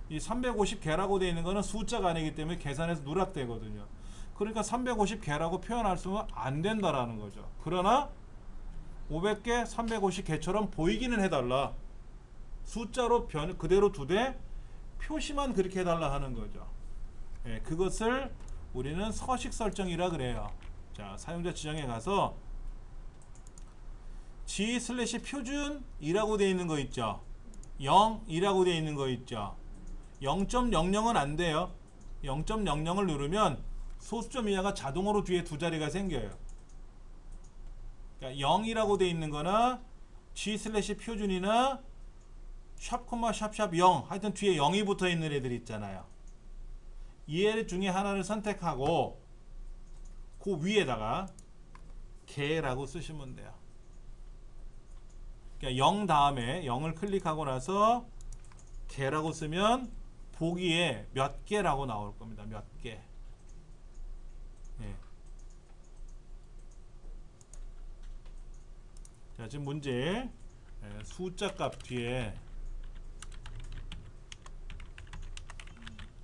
Speaker 1: 이 350개라고 되어 있는 거는 숫자가 아니기 때문에 계산해서 누락되거든요. 그러니까 350개라고 표현할 수는 안 된다라는 거죠. 그러나 500개, 350개처럼 보이기는 해달라. 숫자로 그대로 두되 표시만 그렇게 해달라 하는 거죠. 예, 그것을 우리는 서식 설정이라 그래요. 자, 사용자 지정에 가서 G/표준이라고 되어 있는 거 있죠. 0이라고 되어 있는 거 있죠. 0.00은 안 돼요. 0.00을 누르면 소수점 이하가 자동으로 뒤에 두 자리가 생겨요. 그러니까 0이라고 되어 있는 거나 G/표준이나 샵 콤마 샵샵 0 하여튼 뒤에 0이 붙어 있는 애들 있잖아요. 이 애 중에 하나를 선택하고 그 위에다가 개라고 쓰시면 돼요. 그러니까 0 다음에 0을 클릭하고 나서 개라고 쓰면 보기에 몇 개라고 나올 겁니다. 몇 개. 예. 자, 지금 문제 숫자 값 뒤에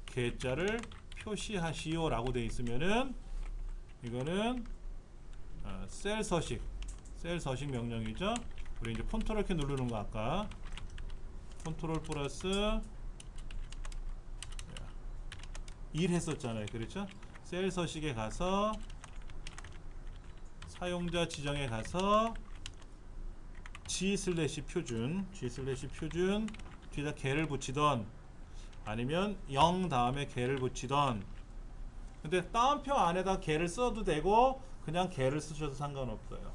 Speaker 1: 개자를 표시하시오 라고 되어 있으면은 이거는 셀 서식 명령이죠. 우리 이제 컨트롤 키 누르는 거 아까 컨트롤 플러스 1 했었잖아요. 그렇죠? 셀 서식에 가서 사용자 지정에 가서 G/표준 뒤에다 개를 붙이던 아니면 0 다음에 개를 붙이던. 근데 따옴표 안에다 개를 써도 되고 그냥 개를 쓰셔도 상관없어요.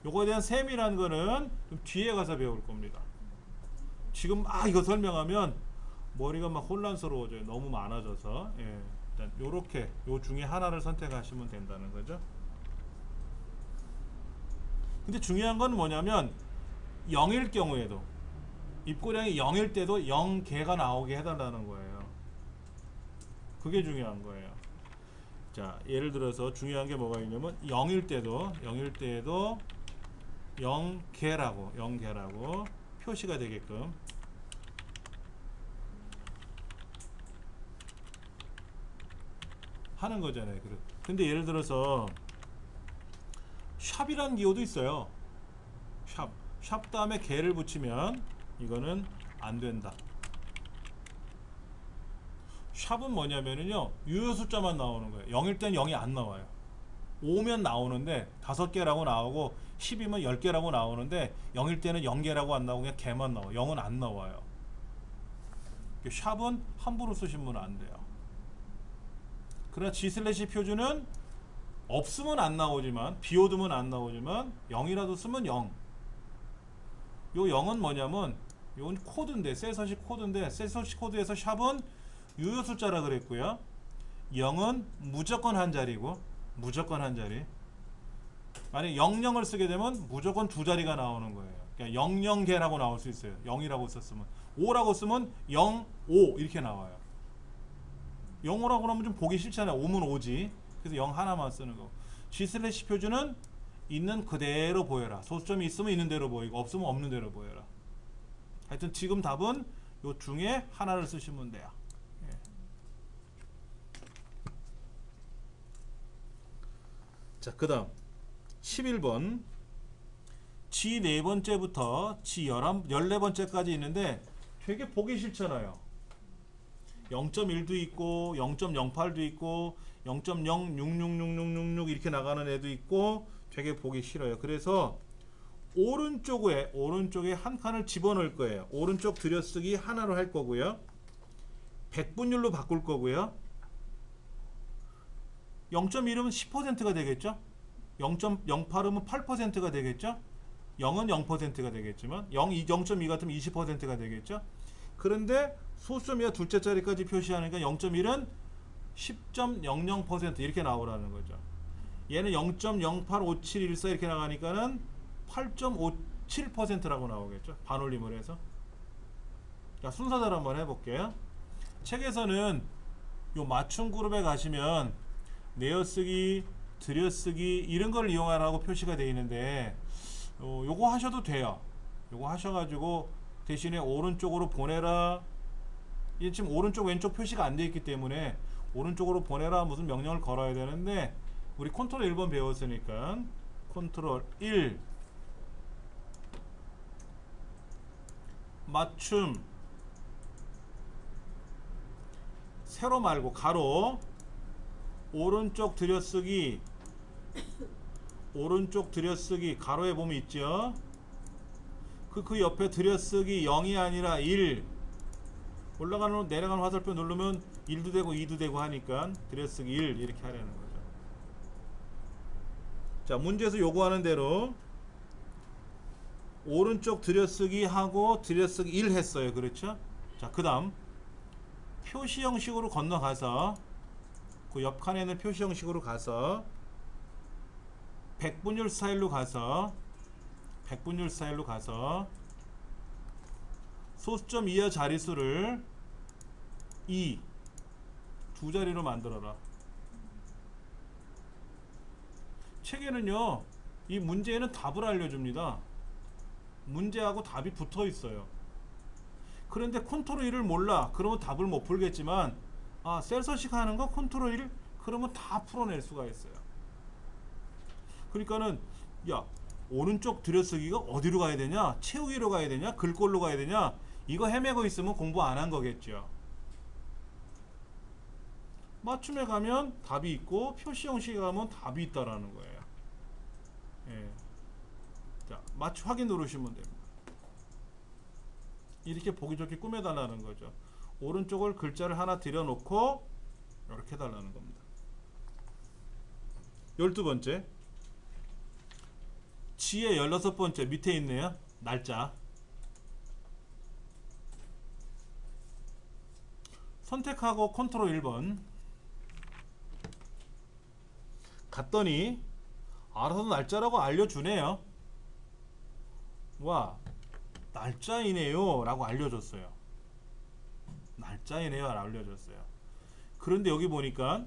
Speaker 1: 요거에 대한 셈이라는 거는 좀 뒤에 가서 배울 겁니다. 지금 이거 설명하면 머리가 막 혼란스러워져요. 너무 많아져서. 예. 일단 요렇게 요 중에 하나를 선택하시면 된다는 거죠. 근데 중요한 건 뭐냐면 0일 경우에도 입고량이 0일 때도 0개가 나오게 해달라는 거예요. 그게 중요한 거예요. 자, 예를 들어서 중요한 게 뭐가 있냐면 0일 때도 0개라고 표시가 되게끔 하는 거잖아요. 근데 예를 들어서 샵이라는 기호도 있어요. 샵 다음에 개를 붙이면 이거는 안 된다. 샵은 뭐냐면은요, 유효 숫자만 나오는 거예요. 0일 땐 0이 안 나와요. 5면 나오는데 5개라고 나오고 10이면 10개라고 나오는데 0일 때는 0개라고 안 나오고 그냥 개만 나와요. 0은 안 나와요. 샵은 함부로 쓰시면 안 돼요. 그러나 G/표준은 없으면 안 나오지만 비워두면 안 나오지만 0이라도 쓰면 0. 요 0은 뭐냐면 이건 코드인데 셀서식 코드인데 셀서식 코드에서 샵은 유효 숫자라 그랬고요. 0은 무조건 한 자리고 무조건 한 자리. 만약 00을 쓰게 되면 무조건 두 자리가 나오는 거예요. 그러니까 00개라고 나올 수 있어요. 0이라고 썼으면 5라고 쓰면 0, 5 이렇게 나와요. 0호라고 하면 좀 보기 싫잖아요. 5면 5지. 그래서 0 하나만 쓰는 거. G/표준은 있는 그대로 보여라. 소수점이 있으면 있는 대로 보이고 없으면 없는 대로 보여라. 하여튼 지금 답은 요 중에 하나를 쓰시면 돼요. 예. 자, 그 다음 11번 G 4번째부터 G 14번째까지 있는데 되게 보기 싫잖아요. 0.1도 있고 0.08도 있고 0.066666 이렇게 나가는 애도 있고 되게 보기 싫어요. 그래서 오른쪽에 한 칸을 집어넣을 거예요. 오른쪽 들여쓰기 하나로 할 거고요. 백분율로 바꿀 거고요. 0.1이면 10%가 되겠죠. 0.08이면 8%가 되겠죠. 0은 0%가 되겠지만 0.2 같으면 20%가 되겠죠. 그런데 소수점 이하 둘째 자리까지 표시하니까 0.1은 10.00% 이렇게 나오라는 거죠. 얘는 0.085714 이렇게 나가니까는 8.57%라고 나오겠죠. 반올림을 해서. 자, 순서대로 한번 해볼게요. 책에서는 요 맞춤 그룹에 가시면 내어쓰기, 들여쓰기 이런 걸 이용하라고 표시가 되어 있는데 요거 하셔도 돼요. 요거 하셔가지고 대신에 오른쪽으로 보내라. 이게 지금 오른쪽 왼쪽 표시가 안 되어 있기 때문에 오른쪽으로 보내라 무슨 명령을 걸어야 되는데 우리 컨트롤 1번 배웠으니까 컨트롤 1 맞춤 세로 말고 가로 오른쪽 들여쓰기 가로에 보면 있죠. 그 옆에 들여쓰기 0이 아니라 1 올라가는 내려가는 화살표 누르면 1도 되고 2도 되고 하니까 들여쓰기 1 이렇게 하라는 거죠. 자, 문제에서 요구하는 대로 오른쪽 들여쓰기 하고 들여쓰기 1 했어요. 그렇죠? 자, 그 다음 표시 형식으로 건너가서 그 옆 칸에 있는 표시 형식으로 가서 백분율 스타일로 가서 소수점 이하 자릿수를 2 두 자리로 만들어라. 책에는요 이 문제에는 답을 알려줍니다. 문제하고 답이 붙어 있어요. 그런데 컨트롤 1을 몰라 그러면 답을 못 풀겠지만 셀 서식 하는 거 컨트롤 1 그러면 다 풀어낼 수가 있어요. 그러니까는 야 오른쪽 들여쓰기가 어디로 가야 되냐, 채우기로 가야 되냐, 글꼴로 가야 되냐, 이거 헤매고 있으면 공부 안 한 거겠죠. 맞춤에 가면 답이 있고 표시 형식에 가면 답이 있다라는 거예요. 예. 자, 맞춤 확인 누르시면 됩니다. 이렇게 보기 좋게 꾸며달라는 거죠. 오른쪽을 글자를 하나 들여놓고 이렇게 해달라는 겁니다. 12번째 지혜 16번째 밑에 있네요. 날짜 선택하고 컨트롤 1번 갔더니 알아서 날짜라고 알려주네요. 와 날짜이네요 라고 알려줬어요. 날짜이네요 라고 알려줬어요. 그런데 여기 보니까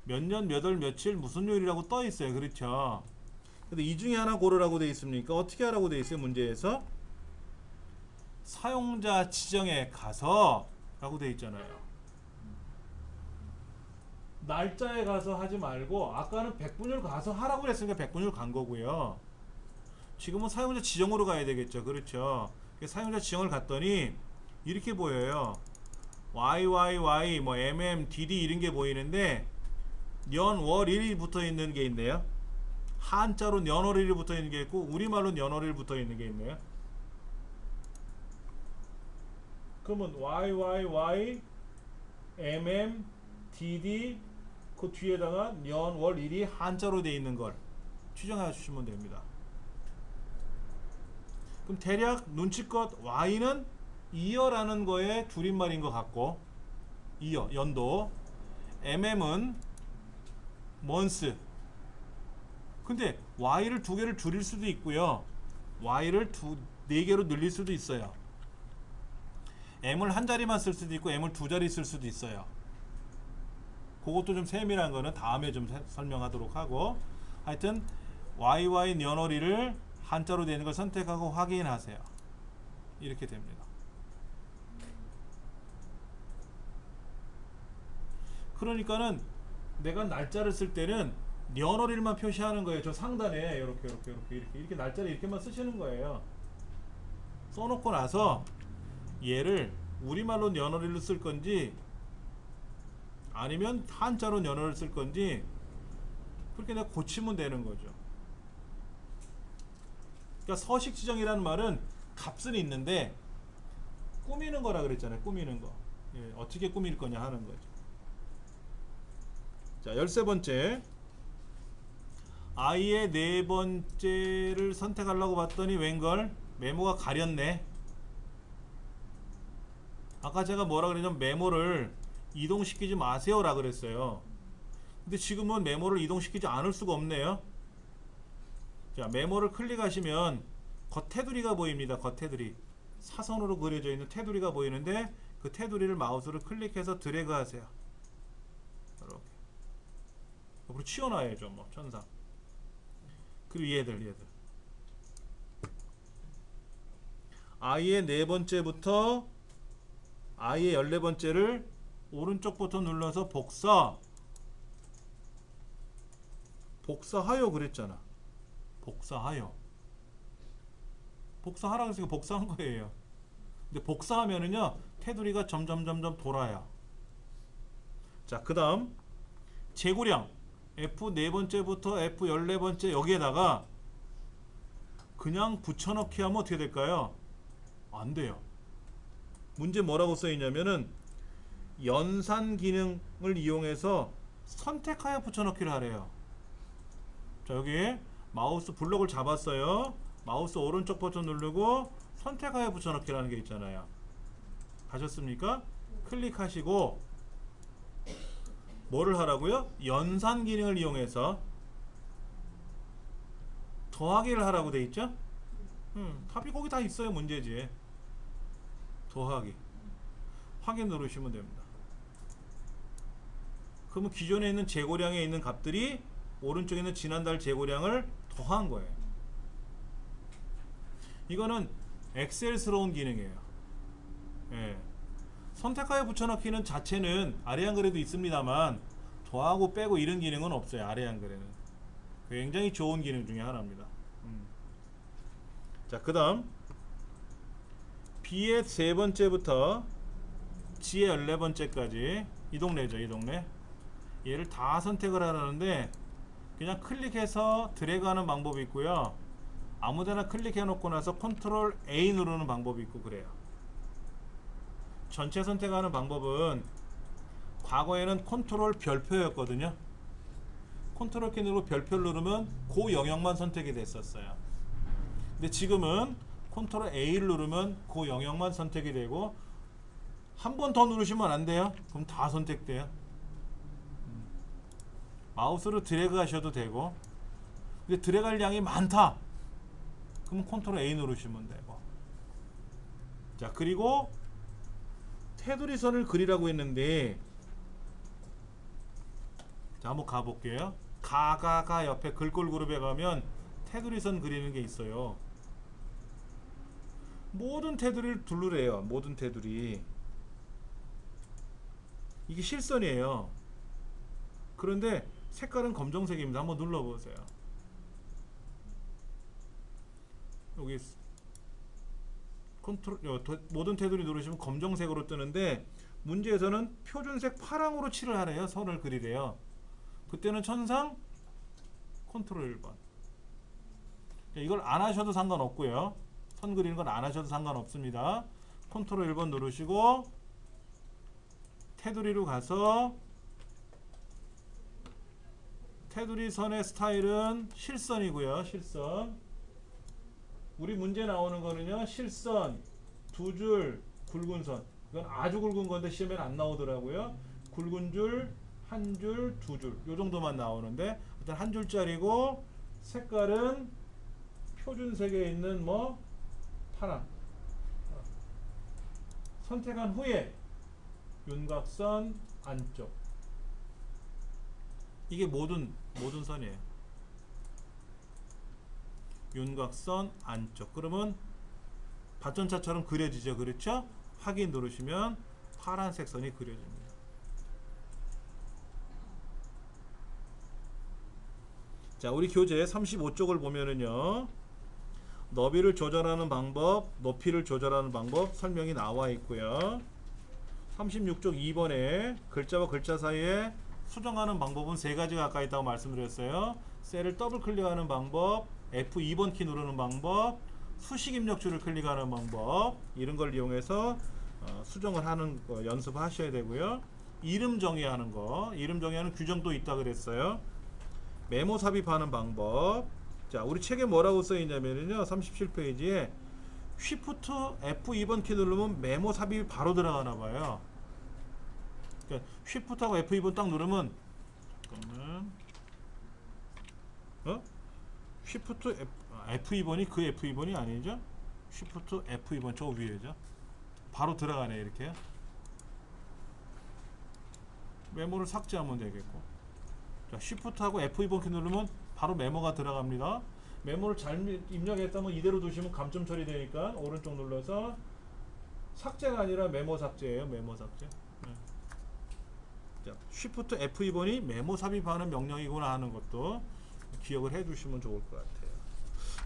Speaker 1: 몇 년 몇 월 며칠 무슨 요일이라고 떠 있어요. 그렇죠? 근데 이 중에 하나 고르라고 돼 있습니까? 어떻게 하라고 돼 있어요? 문제에서 사용자 지정에 가서 라고 돼 있잖아요. 날짜에 가서 하지 말고 아까는 백분율 가서 하라고 했으니까 백분율 간 거고요. 지금은 사용자 지정으로 가야 되겠죠. 그렇죠? 사용자 지정을 갔더니 이렇게 보여요. YYY 뭐 MM, DD 이런 게 보이는데 년, 월, 일이 붙어 있는 게 있네요. 한자로 년, 월, 일이 붙어 있는 게 있고 우리말로 년, 월, 일 붙어 있는 게 있네요. 그러면 YYY, MM, DD 그 뒤에다가 년, 월, 일이 한자로 되어 있는 걸 추정해 주시면 됩니다. 그럼 대략 눈치껏 Y는 이어라는 거에 줄임말인 것 같고 이어, 연도. MM은 month. 근데 Y를 두 개를 줄일 수도 있고요. Y를 네 개로 늘릴 수도 있어요. M을 한 자리만 쓸 수도 있고 M을 두 자리 쓸 수도 있어요. 그것도 좀 세밀한 거는 다음에 좀 설명하도록 하고 하여튼 YY 년월일을 한자로 되는 걸 선택하고 확인하세요. 이렇게 됩니다. 그러니까는 내가 날짜를 쓸 때는 년월일만 표시하는 거예요. 저 상단에 이렇게 날짜를 이렇게만 쓰시는 거예요. 써놓고 나서 얘를 우리말로 년월일로 쓸 건지 아니면 한자로 년월을 쓸 건지 그렇게 내가 고치면 되는 거죠. 그러니까 서식 지정이라는 말은 값은 있는데 꾸미는 거라 그랬잖아요. 꾸미는 거. 예, 어떻게 꾸밀 거냐 하는 거죠. 자, 13번째 I의 네 번째를 선택하려고 봤더니 웬걸 메모가 가렸네. 아까 제가 뭐라 그랬냐면 메모를 이동시키지 마세요 라 그랬어요. 근데 지금은 메모를 이동시키지 않을 수가 없네요. 자, 메모를 클릭하시면 겉테두리가 보입니다. 겉테두리 사선으로 그려져 있는 테두리가 보이는데 그 테두리를 마우스로 클릭해서 드래그 하세요. 이렇게 옆으로 치워놔야죠. 뭐 천상. 그리고 얘들 I의 네 번째부터 I의 14번째를 오른쪽부터 눌러서 복사하여 그랬잖아. 복사하여. 복사하라고 했으니까 복사한 거예요. 근데 복사하면은요 테두리가 점점 돌아요. 자, 그 다음 재고량 F 네 번째부터 F 14번째 여기에다가 그냥 붙여넣기 하면 어떻게 될까요? 안 돼요. 문제 뭐라고 써있냐면은 연산 기능을 이용해서 선택하여 붙여넣기를 하래요. 자, 여기 마우스 블록을 잡았어요. 마우스 오른쪽 버튼 누르고 선택하여 붙여넣기라는 게 있잖아요. 하셨습니까? 클릭하시고 뭐를 하라고요? 연산 기능을 이용해서 더하기를 하라고 돼 있죠? 답이 거기 다 있어요. 문제지. 더하기. 확인 누르시면 됩니다. 그러면 기존에 있는 재고량에 있는 값들이 오른쪽에 있는 지난달 재고량을 더한 거예요. 이거는 엑셀스러운 기능이에요. 예. 선택하여 붙여넣기는 자체는 아래 한글에도 있습니다만 더하고 빼고 이런 기능은 없어요. 아래 한글에는. 굉장히 좋은 기능 중에 하나입니다. 자, 그 다음 B의 세 번째부터 G의 14번째까지 이 동네죠. 이 동네. 얘를 다 선택을 하라는데 그냥 클릭해서 드래그하는 방법이 있고요. 아무데나 클릭해 놓고 나서 컨트롤 A 누르는 방법이 있고 그래요. 전체 선택하는 방법은 과거에는 컨트롤 별표였거든요. 컨트롤 키 누르고 별표를 누르면 그 영역만 선택이 됐었어요. 근데 지금은 컨트롤 A를 누르면 그 영역만 선택이 되고 한 번 더 누르시면 안 돼요. 그럼 다 선택돼요. 마우스로 드래그 하셔도 되고 근데 드래그 할 양이 많다. 그럼 컨트롤 A 누르시면 되고. 자, 그리고 테두리 선을 그리라고 했는데 자, 한번 가볼게요. 가가가 옆에 글꼴 그룹에 가면 테두리 선 그리는 게 있어요. 모든 테두리를 둘러래요. 모든 테두리. 이게 실선이에요. 그런데 색깔은 검정색입니다. 한번 눌러보세요. 여기 컨트롤 모든 테두리 누르시면 검정색으로 뜨는데 문제에서는 표준색 파랑으로 칠을 하래요. 선을 그리래요. 그때는 천상 컨트롤 1번. 이걸 안 하셔도 상관없고요. 선 그리는 건 안 하셔도 상관없습니다. 컨트롤 1번 누르시고 테두리로 가서 테두리 선의 스타일은 실선이고요. 실선. 우리 문제 나오는 거는요. 실선, 두 줄, 굵은 선. 이건 아주 굵은 건데 시험에 안 나오더라고요. 굵은 줄, 한 줄, 두 줄. 요 정도만 나오는데 일단 한 줄짜리고 색깔은 표준색에 있는 뭐 파랑. 선택한 후에 윤곽선 안쪽. 이게 모든 선이에요. 윤곽선 안쪽. 그러면 받전차처럼 그려지죠. 그렇죠? 확인 누르시면 파란색 선이 그려집니다. 자, 우리 교재 35쪽을 보면은요. 너비를 조절하는 방법, 높이를 조절하는 방법 설명이 나와 있고요. 36쪽 2번에 글자와 글자 사이에 수정하는 방법은 세 가지가 가까이 있다고 말씀드렸어요. 셀을 더블 클릭하는 방법, F2번 키 누르는 방법, 수식 입력줄을 클릭하는 방법, 이런 걸 이용해서 수정을 하는 거 연습하셔야 되고요. 이름 정의하는 거, 이름 정의하는 규정도 있다 그랬어요. 메모 삽입하는 방법. 자, 우리 책에 뭐라고 써 있냐면요. 37페이지에 Shift F2번 키 누르면 메모 삽입이 바로 들어가나 봐요. 그러니까 Shift하고 F2번 딱 누르면 잠깐만. Shift F2번이 그 F2번이 아니죠? Shift F2번 저 위에죠. 바로 들어가네 이렇게. 메모를 삭제하면 되겠고. 자, Shift하고 F2번 키 누르면 바로 메모가 들어갑니다. 메모를 잘못 입력했다면 이대로 두시면 감점 처리되니까 오른쪽 눌러서 삭제가 아니라 메모 삭제예요. 메모 삭제. 자, Shift F2번이 메모 삽입하는 명령이구나 하는 것도 기억을 해 두시면 좋을 것 같아요.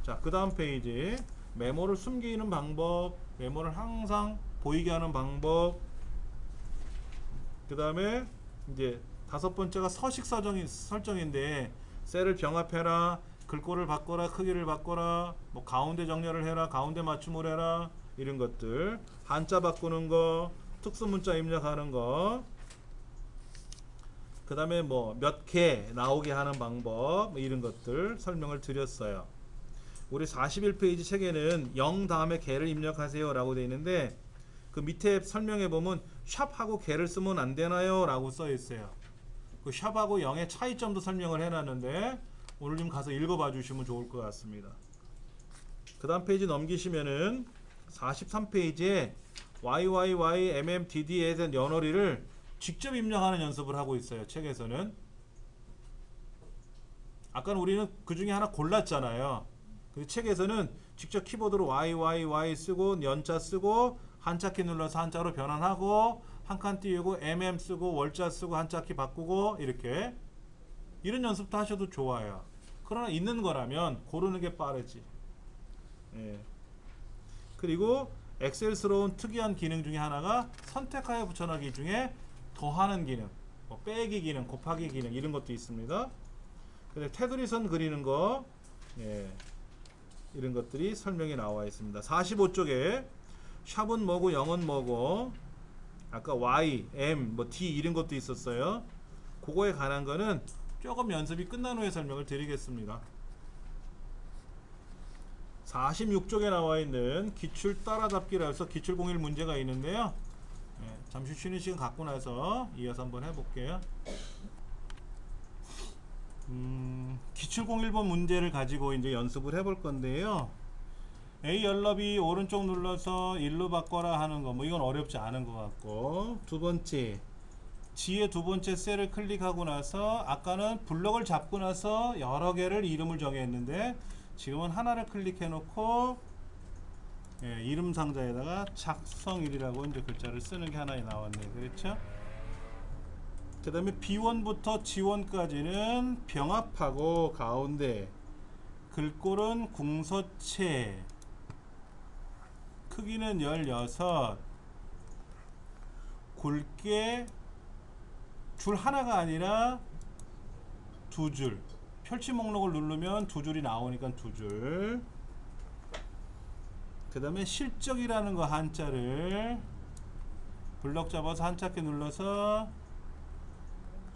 Speaker 1: 자, 그 다음 페이지 메모를 숨기는 방법, 메모를 항상 보이게 하는 방법. 그 다음에 이제 다섯 번째가 서식 설정인데 셀을 병합해라, 글꼴을 바꿔라, 크기를 바꿔라, 뭐 가운데 정렬을 해라, 가운데 맞춤을 해라, 이런 것들. 한자 바꾸는 거, 특수 문자 입력하는 거. 그 다음에 뭐 몇 개 나오게 하는 방법, 뭐 이런 것들 설명을 드렸어요. 우리 41페이지 책에는 0 다음에 개를 입력하세요 라고 되어 있는데 그 밑에 설명해 보면 샵하고 개를 쓰면 안 되나요? 라고 써 있어요. 그 샵하고 0의 차이점도 설명을 해놨는데 오늘 좀 가서 읽어봐 주시면 좋을 것 같습니다. 그 다음 페이지 넘기시면은 43페이지에 YYYMMDD에 대한 연어리를 직접 입력하는 연습을 하고 있어요. 책에서는. 아까는 우리는 그 중에 하나 골랐잖아요. 근데 책에서는 직접 키보드로 YYY 쓰고 연자 쓰고 한자키 눌러서 한자로 변환하고 한 칸 띄우고 MM 쓰고 월자 쓰고 한자키 바꾸고 이렇게 이런 연습도 하셔도 좋아요. 그러나 있는 거라면 고르는 게 빠르지. 예. 그리고 엑셀스러운 특이한 기능 중에 하나가 선택하여 붙여넣기 중에 더하는 기능, 뭐 빼기 기능, 곱하기 기능 이런 것도 있습니다. 근데 테두리 선 그리는 거 예. 이런 것들이 설명이 나와 있습니다. 45쪽에 샵은 뭐고 0은 뭐고 아까 Y, M, 뭐 D 이런 것도 있었어요. 그거에 관한 거는 조금 연습이 끝난 후에 설명을 드리겠습니다. 46쪽에 나와 있는 기출 따라잡기라 해서 기출공일 문제가 있는데요. 잠시 쉬는 시간 갖고 나서 이어서 한번 해볼게요. 기출공일번 문제를 가지고 이제 연습을 해볼 건데요. A 연럽이 오른쪽 눌러서 1로 바꿔라 하는 거, 뭐 이건 어렵지 않은 것 같고, 두 번째 G의 두 번째 셀을 클릭하고 나서 아까는 블럭을 잡고 나서 여러 개를 이름을 정했는데 지금은 하나를 클릭해 놓고 예, 이름 상자에다가 작성일이라고 이제 글자를 쓰는 게 하나 나왔네요. 그렇죠? 그 다음에 B1부터 G1까지는 병합하고 가운데 글꼴은 궁서체 크기는 16 굵게 줄 하나가 아니라 두 줄 펼치 목록을 누르면 두 줄이 나오니까 두 줄. 그 다음에 실적이라는 거 한자를 블럭 잡아서 한자키 눌러서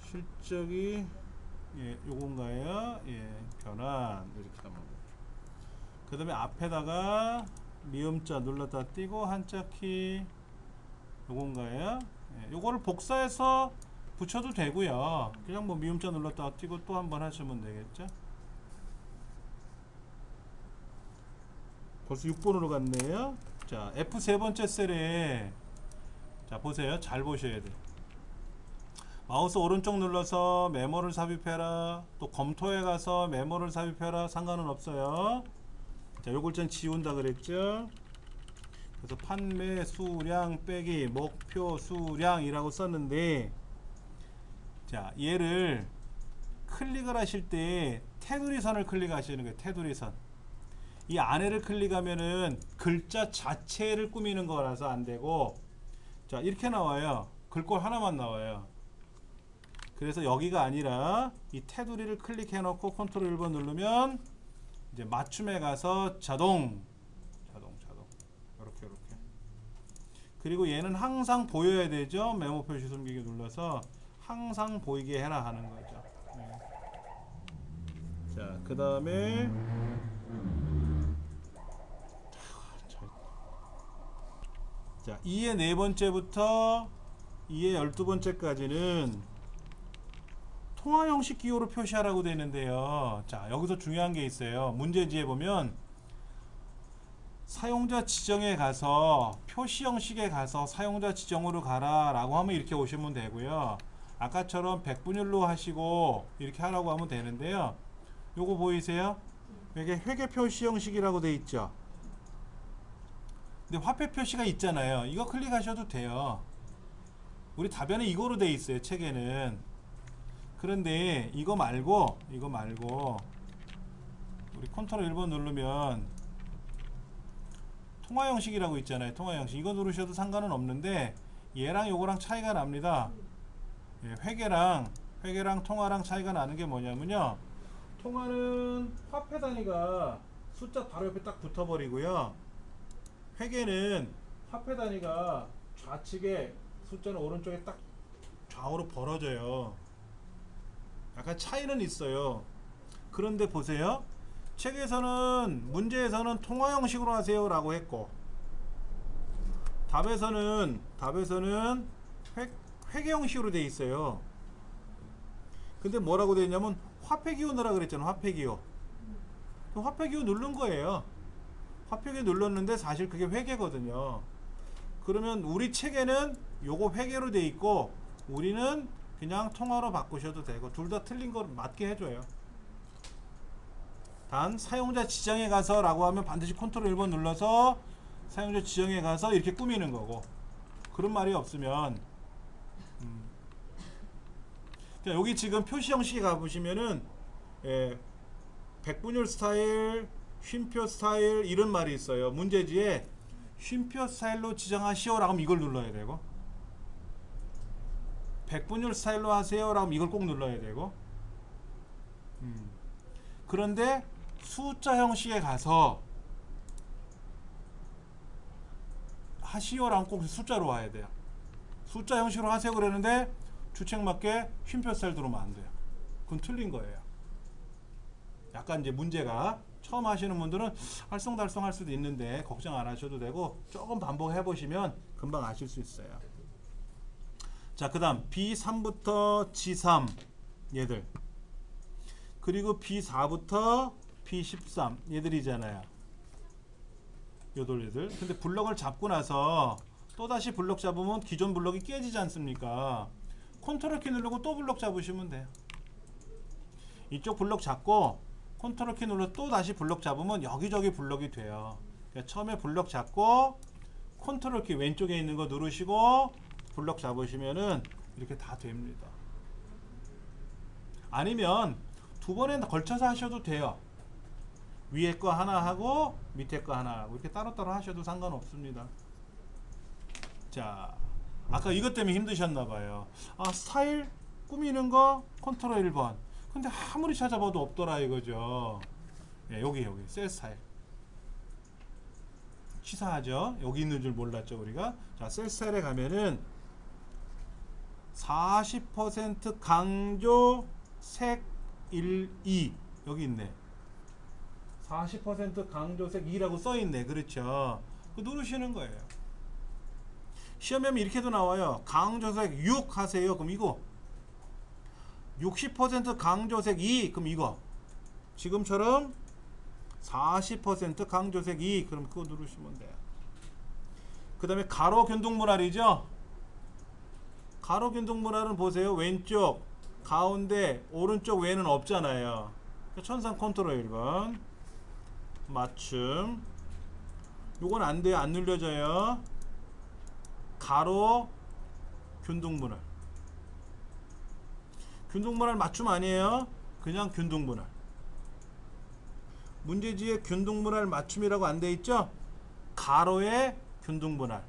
Speaker 1: 실적이 예, 요건가요? 예, 변환 이렇게 하면. 그 다음에 앞에다가 미음자 눌렀다 띄고 한자키 요건가요? 예, 요거를 복사해서 붙여도 되고요. 그냥 뭐 미음자 눌렀다 띄고 또 한번 하시면 되겠죠. 벌써 6번으로 갔네요. 자, F 세 번째 셀에 자 보세요. 잘 보셔야 돼요. 마우스 오른쪽 눌러서 메모를 삽입해라. 또 검토에 가서 메모를 삽입해라. 상관은 없어요. 자, 요 글자는 지운다 그랬죠. 그래서 판매 수량 빼기 목표 수량이라고 썼는데 자, 얘를 클릭을 하실 때 테두리 선을 클릭하시는 거예요. 테두리 선. 이 안에를 클릭하면은 글자 자체를 꾸미는 거라서 안 되고 자, 이렇게 나와요. 글꼴 하나만 나와요. 그래서 여기가 아니라 이 테두리를 클릭해 놓고 컨트롤 1번 누르면 이제 맞춤에 가서 자동 이렇게 그리고 얘는 항상 보여야 되죠. 메모 표시 숨기기 눌러서 항상 보이게 해라 하는 거죠. 네. 자, 그 다음에 자, 2의 네 번째부터 2의 12번째까지는 통화 형식 기호로 표시하라고 되는데요. 자, 여기서 중요한 게 있어요. 문제지에 보면 사용자 지정에 가서 표시 형식에 가서 사용자 지정으로 가라 라고 하면 이렇게 오시면 되고요. 아까처럼 백분율로 하시고 이렇게 하라고 하면 되는데요. 요거 보이세요? 이게 회계 표시 형식이라고 돼 있죠. 근데 화폐 표시가 있잖아요. 이거 클릭하셔도 돼요. 우리 답변은 이거로 돼 있어요. 책에는. 그런데 이거 말고 우리 컨트롤 1번 누르면 통화 형식이라고 있잖아요. 통화 형식. 이거 누르셔도 상관은 없는데 얘랑 요거랑 차이가 납니다. 예, 회계랑 통화랑 차이가 나는 게 뭐냐면요. 통화는 화폐 단위가 숫자 바로 옆에 딱 붙어버리고요. 회계는 화폐 단위가 좌측에 숫자는 오른쪽에 딱 좌우로 벌어져요. 약간 차이는 있어요. 그런데 보세요. 책에서는 문제에서는 통화 형식으로 하세요 라고 했고, 답에서는 회계 형식으로 돼 있어요. 근데 뭐라고 돼 있냐면 화폐기호 넣으라 그랬잖아. 화폐기호. 화폐기호 누른 거예요. 화폐기호 눌렀는데 사실 그게 회계거든요. 그러면 우리 책에는 요거 회계로 돼 있고 우리는 그냥 통화로 바꾸셔도 되고, 둘 다 틀린 거 맞게 해줘요. 단 사용자 지정에 가서 라고 하면 반드시 컨트롤 1번 눌러서 사용자 지정에 가서 이렇게 꾸미는 거고, 그런 말이 없으면 여기 지금 표시 형식에 가보시면은 백분율 스타일, 쉼표 스타일 이런 말이 있어요. 문제지에 쉼표 스타일로 지정하시오 라고 하면 이걸 눌러야 되고, 백분율 스타일로 하세요 라고 하면 이걸 꼭 눌러야 되고, 그런데 숫자 형식에 가서 하시오라고 꼭 숫자로 와야 돼요. 숫자 형식으로 하세요 그랬는데 주책 맞게 쉼표 스타일 들어오면 안 돼요. 그건 틀린 거예요. 약간 이제 문제가 처음 하시는 분들은 알쏭달쏭 할 수도 있는데 걱정 안 하셔도 되고, 조금 반복해 보시면 금방 아실 수 있어요. 자, 그 다음 B3부터 G3 얘들, 그리고 B4부터 B13 얘들이잖아요. 요들 얘들. 근데 블럭을 잡고 나서 또다시 블럭 잡으면 기존 블럭이 깨지지 않습니까? 컨트롤 키 누르고 또 블럭 잡으시면 돼요. 이쪽 블럭 잡고 컨트롤 키 눌러 또 다시 블럭 잡으면 여기저기 블럭이 돼요. 그러니까 처음에 블럭 잡고 컨트롤 키 왼쪽에 있는 거 누르시고 블럭 잡으시면은 이렇게 다 됩니다. 아니면 두 번에 걸쳐서 하셔도 돼요. 위에 거 하나 하고 밑에 거 하나 하고 이렇게 따로따로 하셔도 상관없습니다. 자, 아까 이것 때문에 힘드셨나봐요. 아, 스타일 꾸미는 거 컨트롤 1번. 근데 아무리 찾아봐도 없더라 이거죠. 네, 여기 셀 스타일. 치사하죠. 여기 있는 줄 몰랐죠 우리가. 자, 셀 스타일에 가면은 40% 강조 색 1, 2 여기 있네. 40% 강조색 2라고 써있네. 그렇죠. 그 누르시는 거예요. 시험에 이렇게도 나와요. 강조색 6 하세요. 그럼 이거 60% 강조색 2 그럼 이거 지금처럼 40% 강조색 2 그럼 그거 누르시면 돼요. 그 다음에 가로 균등분할이죠. 가로 균등분할은 보세요. 왼쪽 가운데 오른쪽 외에는 없잖아요. 천상 컨트롤 1번 맞춤. 요건 안 돼요. 안 눌려져요. 가로 균등분할. 균등분할 맞춤 아니에요. 그냥 균등분할. 문제지에 균등분할 맞춤이라고 안 돼 있죠. 가로의 균등분할.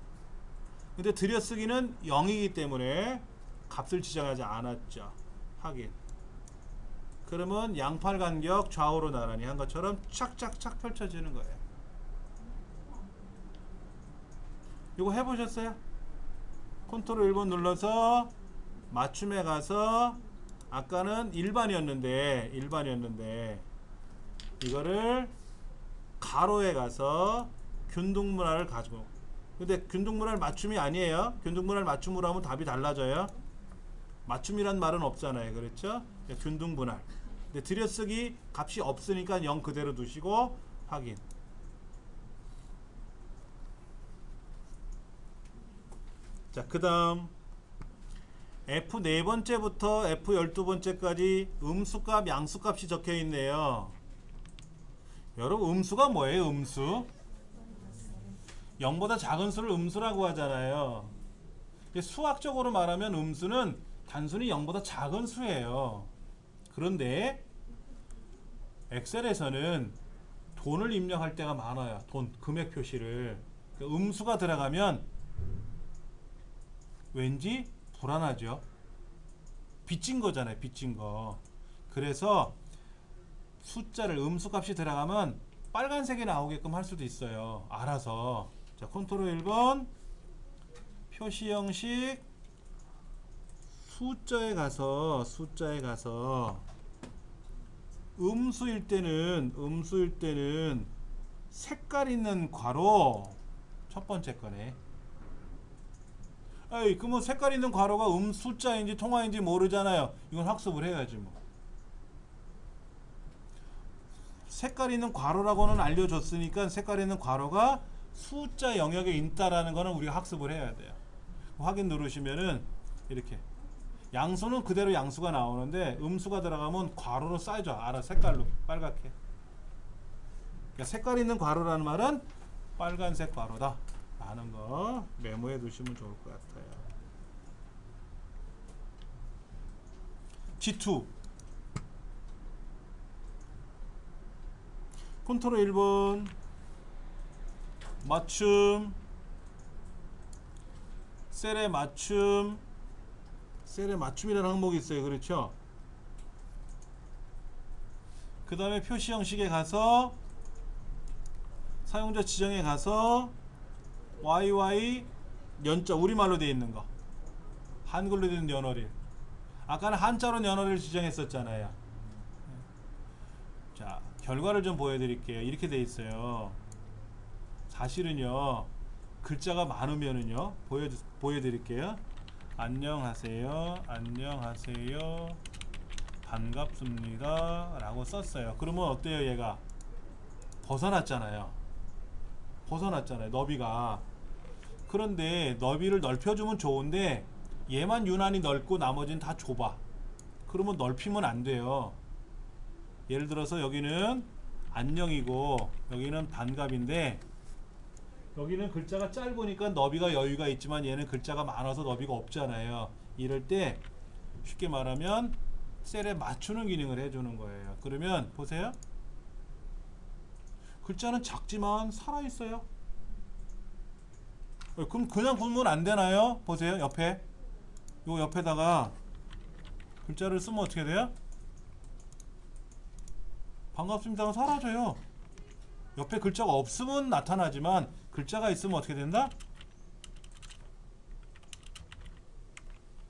Speaker 1: 근데 들여쓰기는 0이기 때문에 값을 지정하지 않았죠. 확인. 그러면 양팔 간격 좌우로 나란히 한 것처럼 착착착 펼쳐지는 거예요. 이거 해보셨어요? 컨트롤 1번 눌러서 맞춤에 가서 아까는 일반이었는데 이거를 가로에 가서 균등분할을 가지고, 근데 균등분할 맞춤이 아니에요. 균등분할 맞춤으로 하면 답이 달라져요. 맞춤이란 말은 없잖아요. 그렇죠? 균등분할. 근데 들여쓰기 값이 없으니까 0 그대로 두시고 확인. 자, 그 다음 F 4번째부터 F 12번째까지 음수값, 양수값이 적혀 있네요. 여러분, 음수가 뭐예요? 음수? 0보다 작은 수를 음수라고 하잖아요. 수학적으로 말하면 음수는 단순히 0보다 작은 수예요. 그런데 엑셀에서는 돈을 입력할 때가 많아요. 돈, 금액 표시를. 음수가 들어가면 왠지 불안하죠. 빚진 거잖아요. 빚진 거. 그래서 숫자를 음수값이 들어가면 빨간색이 나오게끔 할 수도 있어요. 알아서. 자, 컨트롤 1번 표시 형식 숫자에 가서 음수일 때는 색깔 있는 괄호 첫 번째 거네. 에이, 그러면 색깔 있는 괄호가 숫자인지 통화인지 모르잖아요. 이건 학습을 해야지 뭐. 색깔 있는 괄호라고는 알려줬으니까 색깔 있는 괄호가 숫자 영역에 있다라는 거는 우리가 학습을 해야 돼요. 확인 누르시면은 이렇게 양수는 그대로 양수가 나오는데 음수가 들어가면 괄호로 쌓여져. 알아, 색깔로 빨갛게. 그러니까 색깔 있는 괄호라는 말은 빨간색 괄호다 라는 거 메모해 두시면 좋을 것 같아요. G2 컨트롤 1번 맞춤 셀의 맞춤이라는 항목이 있어요. 그렇죠? 그 다음에 표시 형식에 가서 사용자 지정에 가서 YY 연자 우리말로 되어 있는 거 한글로 된 연어릴 아까는 한자로 연어릴 지정했었잖아요. 자, 결과를 좀 보여드릴게요. 이렇게 되어 있어요. 사실은요 글자가 많으면은요 보여드릴게요. 안녕하세요 반갑습니다 라고 썼어요. 그러면 어때요? 얘가 벗어났잖아요. 너비가. 그런데 너비를 넓혀주면 좋은데 얘만 유난히 넓고 나머지는 다 좁아. 그러면 넓히면 안 돼요. 예를 들어서 여기는 안녕이고 여기는 반갑인데 여기는 글자가 짧으니까 너비가 여유가 있지만 얘는 글자가 많아서 너비가 없잖아요. 이럴 때 쉽게 말하면 셀에 맞추는 기능을 해주는 거예요. 그러면 보세요. 글자는 작지만 살아있어요. 그럼 그냥 보면 안 되나요? 보세요. 옆에 요 옆에다가 글자를 쓰면 어떻게 돼요? 반갑습니다가 사라져요. 옆에 글자가 없으면 나타나지만 글자가 있으면 어떻게 된다?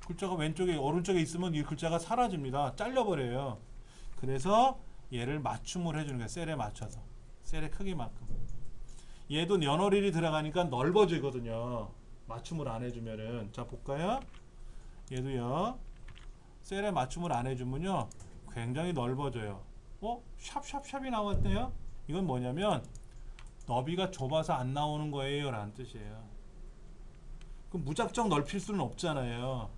Speaker 1: 글자가 왼쪽에 오른쪽에 있으면 이 글자가 사라집니다. 잘려버려요. 그래서 얘를 맞춤을 해주는 거예요. 셀에 맞춰서 셀의 크기만큼. 얘도 연어릴이 들어가니까 넓어지거든요. 맞춤을 안 해주면은. 자 볼까요? 얘도요 셀에 맞춤을 안 해주면요 굉장히 넓어져요. 샵샵샵이 나왔네요. 이건 뭐냐면 너비가 좁아서 안 나오는 거예요 라는 뜻이에요. 그럼 무작정 넓힐 수는 없잖아요.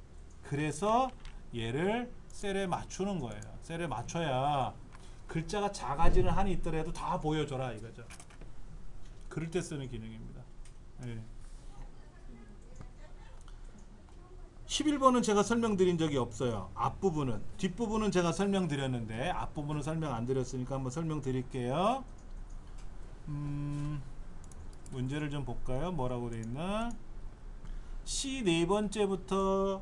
Speaker 1: 그래서 얘를 셀에 맞추는 거예요. 셀에 맞춰야 글자가 작아지는 한이 있더라도 다 보여줘라 이거죠. 그럴 때 쓰는 기능입니다. 네. 11번은 제가 설명드린 적이 없어요. 앞부분은. 뒷부분은 제가 설명드렸는데 앞부분은 설명 안 드렸으니까 한번 설명드릴게요. 문제를 좀 볼까요? 뭐라고 되어 있나? C 4번째부터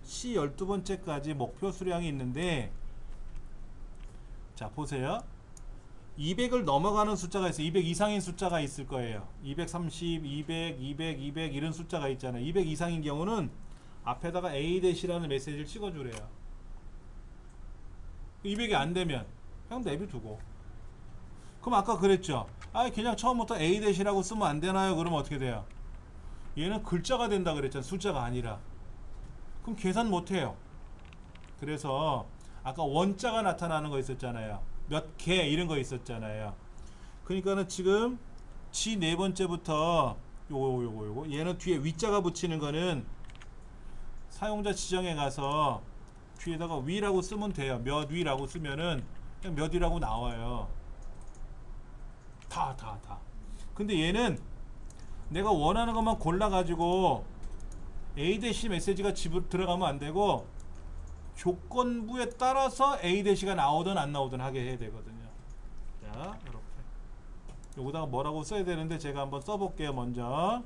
Speaker 1: C 12번째까지 목표 수량이 있는데 자 보세요. 200을 넘어가는 숫자가 있어요. 200 이상인 숫자가 있을 거예요. 230, 200, 200, 200 이런 숫자가 있잖아요. 200 이상인 경우는 앞에다가 A-라는 메시지를 찍어주래요. 200이 안 되면 그냥 내비두고. 그럼 아까 그랬죠. 그냥 처음부터 A-라고 쓰면 안 되나요? 그러면 어떻게 돼요? 얘는 글자가 된다 그랬잖아. 숫자가 아니라. 그럼 계산 못 해요. 그래서 아까 원자가 나타나는 거 있었잖아요. 몇 개 이런 거 있었잖아요. 그러니까는 지금 G 4번째부터 요거 얘는 뒤에 위자가 붙이는 거는 사용자 지정에 가서 뒤에다가 위라고 쓰면 돼요. 몇 위라고 쓰면은 그냥 몇 위라고 나와요. 다. 근데 얘는 내가 원하는 것만 골라가지고 A-C 메시지가 들어가면 안 되고 조건부에 따라서 A-가 나오든 안 나오든 하게 해야 되거든요. 자, 이렇게. 여기다가 뭐라고 써야 되는데 제가 한번 써볼게요. 먼저.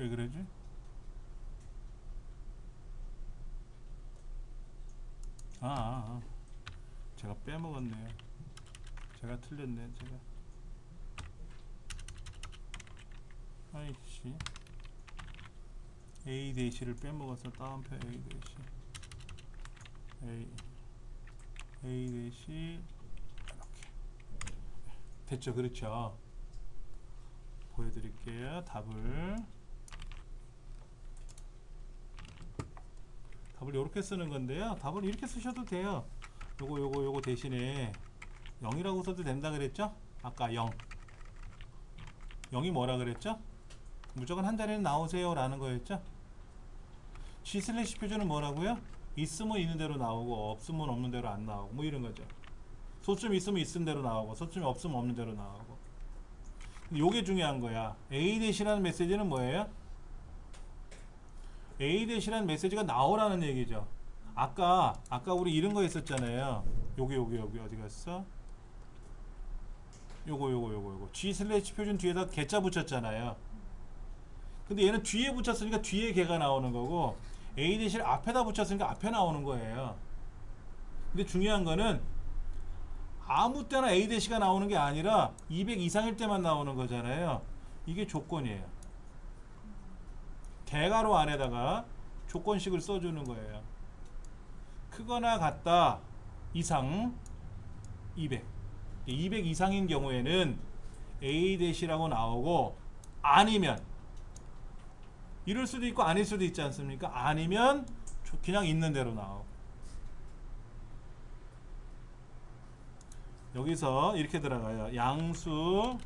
Speaker 1: 왜 그러지? 제가 빼먹었네요. 제가 틀렸네. 제가 아이씨 A 대시를 빼먹어서 다운표 A 대시 A 대시 이렇게 됐죠. 그렇죠. 보여드릴게요. 답을 이렇게 쓰는 건데요. 답을 이렇게 쓰셔도 돼요. 요거 대신에 0이라고 써도 된다 그랬죠? 아까 0이 뭐라 그랬죠? 무조건 한 자리는 나오세요 라는 거였죠? G 슬래시 표준은 뭐라고요? 있으면 있는 대로 나오고 없으면 없는 대로 안 나오고 뭐 이런 거죠. 소점이 있으면 있은 대로 나오고 소점이 없으면 없는 대로 나오고. 요게 중요한 거야. A-라는 메시지는 뭐예요? A-라는 메시지가 나오라는 얘기죠. 아까 우리 이런 거 했었잖아요. 여기 어디 갔어? 요거 G 슬래시 표준 뒤에다 개자 붙였잖아요. 근데 얘는 뒤에 붙였으니까 뒤에 개가 나오는 거고 A-를 앞에다 붙였으니까 앞에 나오는 거예요. 근데 중요한 거는 아무 때나 A-가 나오는 게 아니라 200 이상일 때만 나오는 거잖아요. 이게 조건이에요. 대괄호 안에다가 조건식을 써주는 거예요. 크거나 같다 이상 200 이상인 경우에는 A-라고 나오고 아니면 이럴 수도 있고 아닐 수도 있지 않습니까? 아니면 그냥 있는 대로 나오고. 여기서 이렇게 들어가요. 양수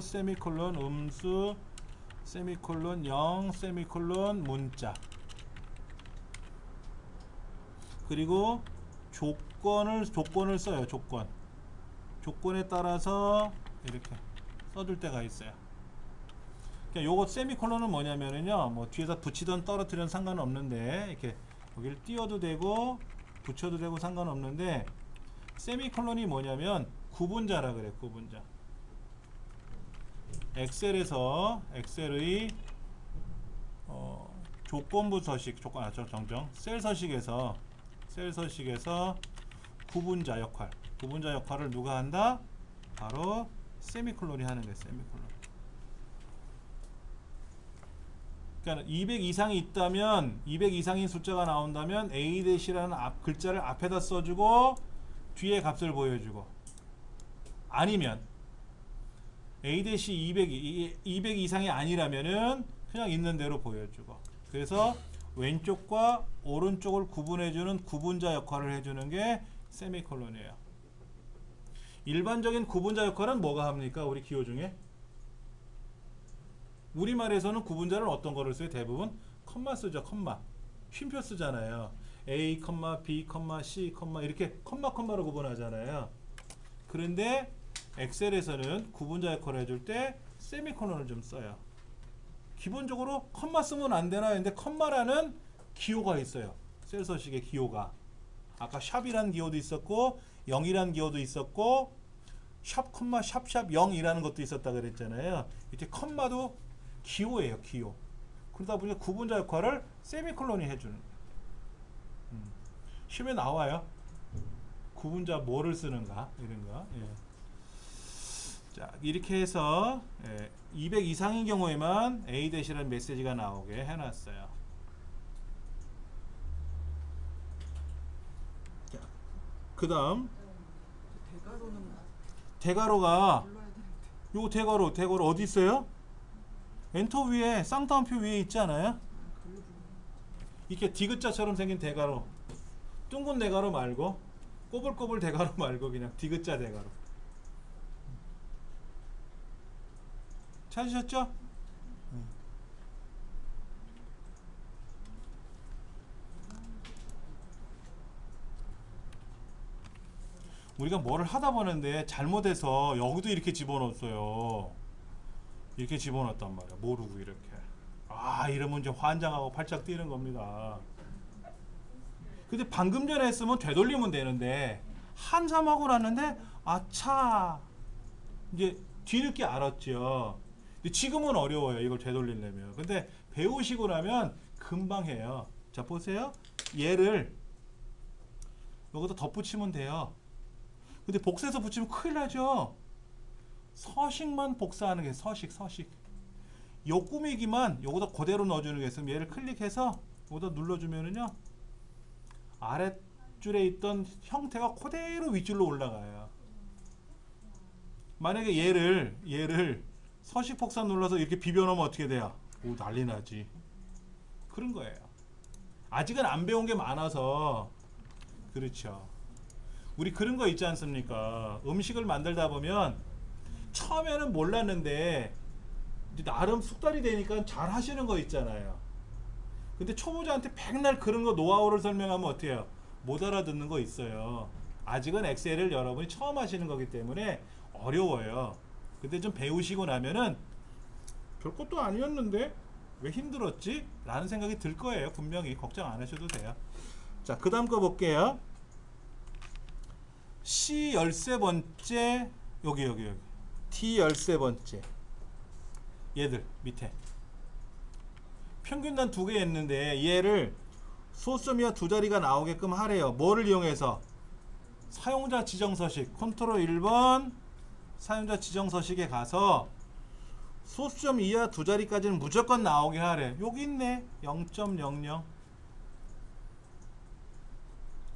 Speaker 1: 세미콜론 음수 세미콜론 0 세미콜론 문자. 그리고 조건을 써요. 조건에 따라서 이렇게 써줄 때가 있어요. 그러니까 요거 세미콜론은 뭐냐면은요, 뭐 뒤에다 붙이던 떨어뜨리던 상관없는데 이렇게 여기를 띄워도 되고 붙여도 되고 상관없는데 세미콜론이 뭐냐면 구분자라 그래. 구분자. 엑셀의 조건부 서식 셀 서식에서 구분자 역할을 누가 한다? 바로 세미콜론이 하는 거예요. 세미콜론. 그러니까 200 이상이 있다면 200 이상인 숫자가 나온다면 A-라는 글자를 앞에다 써주고 뒤에 값을 보여주고, 아니면 A-200 이상이 아니라면은 그냥 있는 대로 보여주고. 그래서 왼쪽과 오른쪽을 구분해주는 구분자 역할을 해주는 게 세미콜론이에요. 일반적인 구분자 역할은 뭐가 합니까? 우리 기호 중에 우리말에서는 구분자를 어떤 거를 써요? 대부분 컴마 쓰죠. 컴마 쉼표 쓰잖아요. A, B, C, 이렇게 컴마로 구분하잖아요. 그런데 엑셀에서는 구분자 역할을 해줄 때 세미콜론을 좀 써요. 기본적으로 컴마 쓰면 안 되나 했는데 컴마라는 기호가 있어요. 셀 서식의 기호가. 아까 샵이라는 기호도 있었고 0이라는 기호도 있었고 샵, 샵 0이라는 것도 있었다 그랬잖아요. 이렇게 컴마도 기호예요. 기호. 그러다 보니까 구분자 역할을 세미콜론이 해주는. 시험에 나와요. 구분자 뭐를 쓰는가 이런 거. 예. 자, 이렇게 해서 200 이상인 경우에만 A-라는 메시지가 나오게 해놨어요. 그 다음 대괄호가 요 대괄호 어디 있어요? 엔터 위에 쌍따옴표 위에 있지 않아요? 이렇게 디귿자처럼 생긴 대괄호, 둥근 대괄호 말고 꼬불꼬불 대괄호 말고 그냥 디귿자 대괄호. 찾으셨죠? 우리가 뭐를 하다 보는데 잘못해서 여기도 이렇게 집어넣었어요. 이렇게 집어넣었단 말이야. 모르고 이렇게. 이러면 이제 환장하고 팔짝 뛰는 겁니다. 근데 방금 전에 했으면 되돌리면 되는데 한참하고 났는데 아차 이제 뒤늦게 알았죠. 근데 지금은 어려워요. 이걸 되돌리려면. 근데 배우시고 나면 금방 해요. 자, 보세요. 얘를 여기다 덧붙이면 돼요. 근데 복사해서 붙이면 큰일 나죠. 서식만 복사하는 게 서식. 요 꾸미기만 요거다 그대로 넣어주는 게 있으면 얘를 클릭해서 요거다 눌러주면은요, 아랫줄에 있던 형태가 그대로 윗줄로 올라가요. 만약에 얘를 서식 복사 눌러서 이렇게 비벼놓으면 어떻게 돼요? 오, 난리 나지. 그런 거예요. 아직은 안 배운 게 많아서. 그렇죠. 우리 그런 거 있지 않습니까? 음식을 만들다 보면 처음에는 몰랐는데 이제 나름 숙달이 되니까 잘 하시는 거 있잖아요. 근데 초보자한테 백날 그런 거 노하우를 설명하면 어떻게 해요? 못 알아듣는 거 있어요. 아직은 엑셀을 여러분이 처음 하시는 거기 때문에 어려워요. 근데 좀 배우시고 나면은 별것도 아니었는데 왜 힘들었지? 라는 생각이 들 거예요. 분명히 걱정 안 하셔도 돼요. 자, 그 다음 거 볼게요. C 13번째 여기 D 13번째 얘들 밑에 평균단 2개 했는데 얘를 소수점이와 두 자리가 나오게끔 하래요. 뭐를 이용해서? 사용자 지정 서식 컨트롤 1번 사용자 지정 서식에 가서 소수점 이하 두 자리까지는 무조건 나오게 하래. 여기 있네. 0.00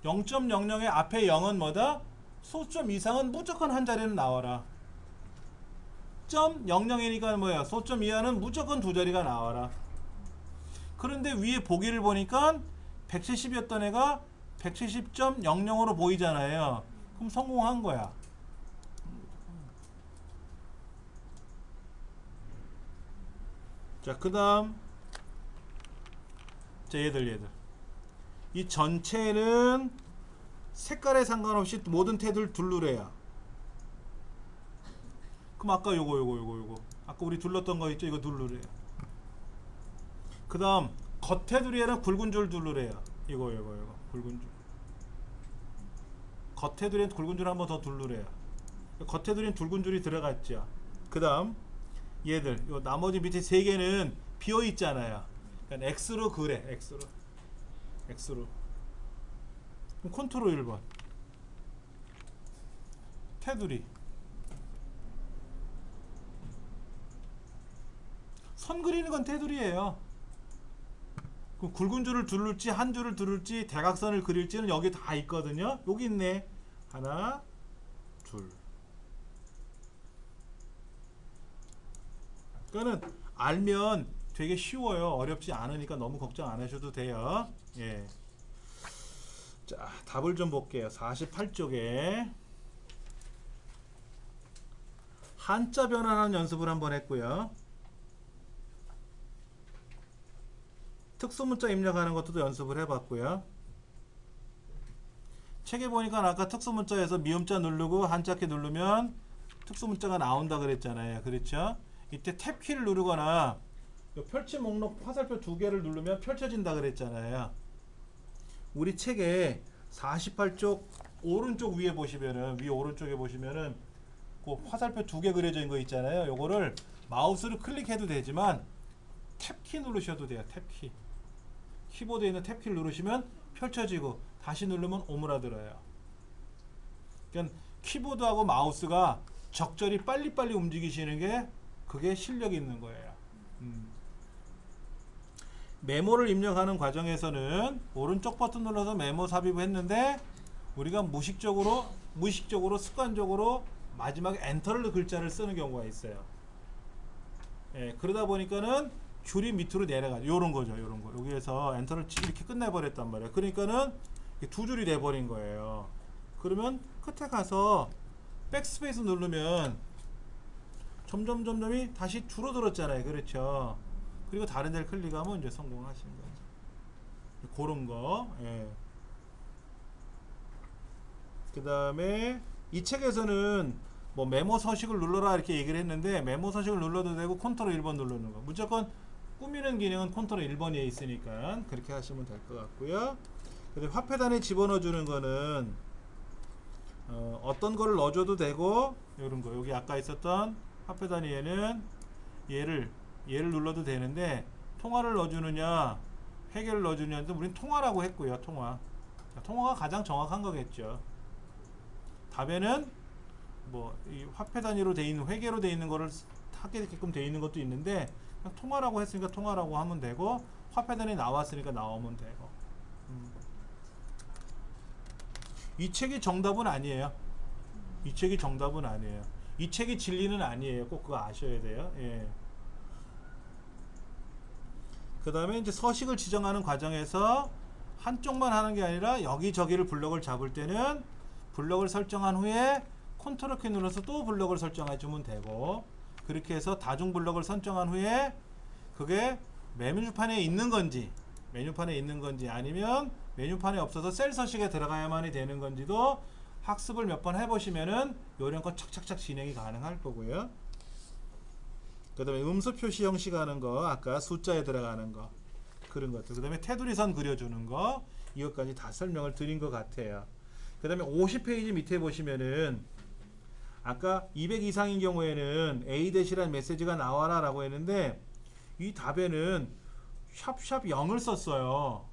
Speaker 1: 0.00의 앞에 0은 뭐다? 소수점 이상은 무조건 한 자리는 나와라. 0.00이니까 뭐야? 소수점 이하는 무조건 두 자리가 나와라. 그런데 위에 보기를 보니까 170이었던 애가 170.00으로 보이잖아요. 그럼 성공한 거야. 자, 그 다음 자, 얘들 이 전체는 색깔에 상관없이 모든 태들 둘러래야. 그럼 아까 요거 아까 우리 둘렀던 거 있죠? 이거 둘러래요. 그 다음 겉테두리에는 굵은 줄 둘러래요. 이거 굵은 줄. 겉테두리엔 굵은 줄 한번 더 둘러래요. 겉테두리엔 굵은 줄이 들어갔죠. 그 다음 얘들 요 나머지 밑에 세 개는 비어 있잖아요. 그러니까 X로 그래. X로. 그럼 컨트롤 1번 테두리 선 그리는 건 테두리예요. 그럼 굵은 줄을 두를지 한 줄을 두를지 대각선을 그릴지는 여기 다 있거든요. 여기 있네. 하나 둘. 그러니까는 알면 되게 쉬워요. 어렵지 않으니까 너무 걱정 안 하셔도 돼요. 예. 자, 답을 좀 볼게요. 48쪽에 한자 변환하는 연습을 한번 했고요. 특수문자 입력하는 것도 연습을 해봤고요. 책에 보니까 아까 특수문자에서 미음자 누르고 한자키 누르면 특수문자가 나온다 그랬잖아요. 그렇죠? 이때 탭키를 누르거나 펼치 목록 화살표 2개를 누르면 펼쳐진다 그랬잖아요. 우리 책에 48쪽 오른쪽 위에 보시면은 위 오른쪽에 보시면은 그 화살표 2개 그려져 있는 거 있잖아요. 요거를 마우스로 클릭해도 되지만 탭키 누르셔도 돼요. 탭키. 키보드에 있는 탭키를 누르시면 펼쳐지고 다시 누르면 오므라들어요. 그러니까 키보드하고 마우스가 적절히 빨리빨리 움직이시는 게 그게 실력이 있는 거예요. 메모를 입력하는 과정에서는 오른쪽 버튼 눌러서 메모 삽입을 했는데 우리가 무의식적으로 습관적으로 마지막에 엔터를 글자를 쓰는 경우가 있어요. 예, 그러다 보니까는 줄이 밑으로 내려가죠. 요런 거죠. 요런 거. 여기에서 엔터를 이렇게 끝내버렸단 말이에요. 그러니까는 두 줄이 돼버린 거예요. 그러면 끝에 가서 백스페이스 누르면 점점이 다시 줄어들었잖아요. 그렇죠. 그리고 다른 데를 클릭하면 이제 성공하시는 거죠. 그런 거. 예. 그 다음에 이 책에서는 뭐 메모 서식을 눌러라 이렇게 얘기를 했는데 메모 서식을 눌러도 되고 컨트롤 1번 누르는 거. 무조건 꾸미는 기능은 컨트롤 1번에 있으니까 그렇게 하시면 될 것 같고요. 근데 화폐단에 집어넣어 주는 거는 어떤 거를 넣어줘도 되고 이런 거. 여기 아까 있었던 화폐 단위에는 얘를 눌러도 되는데 통화를 넣어주느냐 회계를 넣어주느냐인데 우린 통화라고 했고요. 통화가 가장 정확한 거겠죠. 답에는 뭐 이 화폐 단위로 돼 있는 회계로 돼 있는 거를 하게끔 돼 있는 것도 있는데 그냥 통화라고 했으니까 통화라고 하면 되고 화폐 단위 나왔으니까 나오면 되고. 이 책이 정답은 아니에요. 이 책이 정답은 아니에요. 이 책이 진리는 아니에요. 꼭 그거 아셔야 돼요. 예. 그 다음에 이제 서식을 지정하는 과정에서 한쪽만 하는 게 아니라 여기저기를 블럭을 잡을 때는 블럭을 설정한 후에 컨트롤 키 눌러서 또 블럭을 설정해 주면 되고, 그렇게 해서 다중 블럭을 설정한 후에 그게 메뉴판에 있는 건지 아니면 메뉴판에 없어서 셀 서식에 들어가야만이 되는 건지도 학습을 몇 번 해보시면은 요령껏 착착착 진행이 가능할 거고요. 그 다음에 음수 표시 형식하는 거, 아까 숫자에 들어가는 거, 그런 것들, 그 다음에 테두리선 그려주는 거, 이것까지 다 설명을 드린 것 같아요. 그 다음에 50페이지 밑에 보시면은 아까 200 이상인 경우에는 A-라는 메시지가 나와라 라고 했는데 이 답에는 샵샵 0을 썼어요.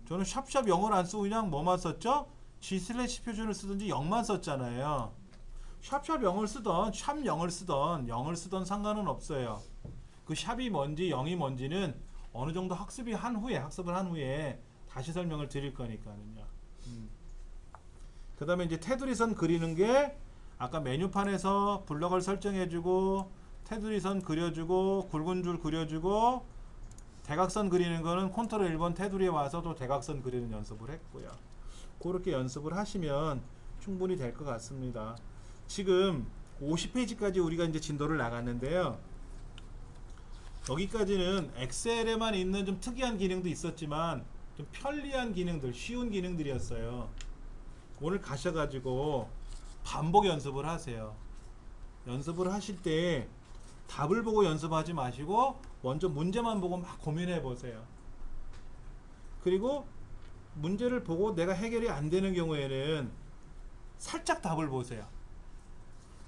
Speaker 1: 저는 샵샵 0을 안 쓰고 그냥 뭐만 썼죠? G/ 표준을 쓰든지 0만 썼잖아요. 샵샵 0을 쓰던 샵 0을 쓰던 상관은 없어요. 그 샵이 뭔지 0이 뭔지는 어느 정도 학습을 한 후에 다시 설명을 드릴 거니까는요. 그 다음에 이제 테두리선 그리는 게 아까 메뉴판에서 블럭을 설정해주고 테두리선 그려주고 굵은 줄 그려주고 대각선 그리는 거는 컨트롤 1번 테두리에 와서 또 대각선 그리는 연습을 했고요. 그렇게 연습을 하시면 충분히 될 것 같습니다. 지금 50페이지까지 우리가 이제 진도를 나갔는데요. 여기까지는 엑셀에만 있는 좀 특이한 기능도 있었지만 좀 편리한 기능들, 쉬운 기능들이었어요. 오늘 가셔가지고 반복 연습을 하세요. 연습을 하실 때 답을 보고 연습하지 마시고 먼저 문제만 보고 막 고민해 보세요. 그리고 문제를 보고 내가 해결이 안 되는 경우에는 살짝 답을 보세요.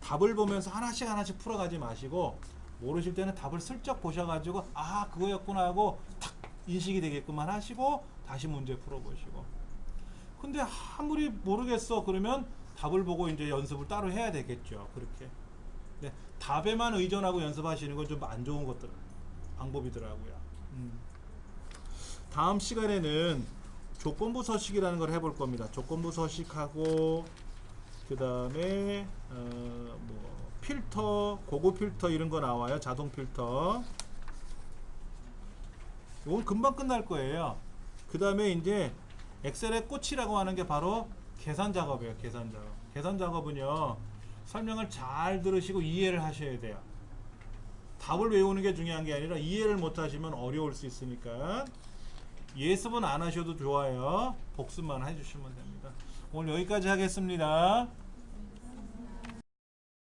Speaker 1: 답을 보면서 하나씩 풀어가지 마시고 모르실 때는 답을 슬쩍 보셔가지고 아 그거였구나 하고 탁 인식이 되게끔만 하시고 다시 문제 풀어보시고. 근데 아무리 모르겠어 그러면 답을 보고 이제 연습을 따로 해야 되겠죠. 그렇게. 네, 답에만 의존하고 연습하시는 건 좀 안 좋은 것들 방법이더라고요. 다음 시간에는 조건부 서식이라는 걸 해볼 겁니다. 조건부 서식하고 그 다음에 뭐 필터, 고급 필터 이런 거 나와요. 자동 필터. 이건 금방 끝날 거예요. 그 다음에 이제 엑셀의 꽃이라고 하는 게 바로 계산 작업이에요. 계산 작업. 계산 작업은요. 설명을 잘 들으시고 이해를 하셔야 돼요. 답을 외우는 게 중요한 게 아니라 이해를 못 하시면 어려울 수 있으니까 예습은 안 하셔도 좋아요. 복습만 해주시면 됩니다. 오늘 여기까지 하겠습니다.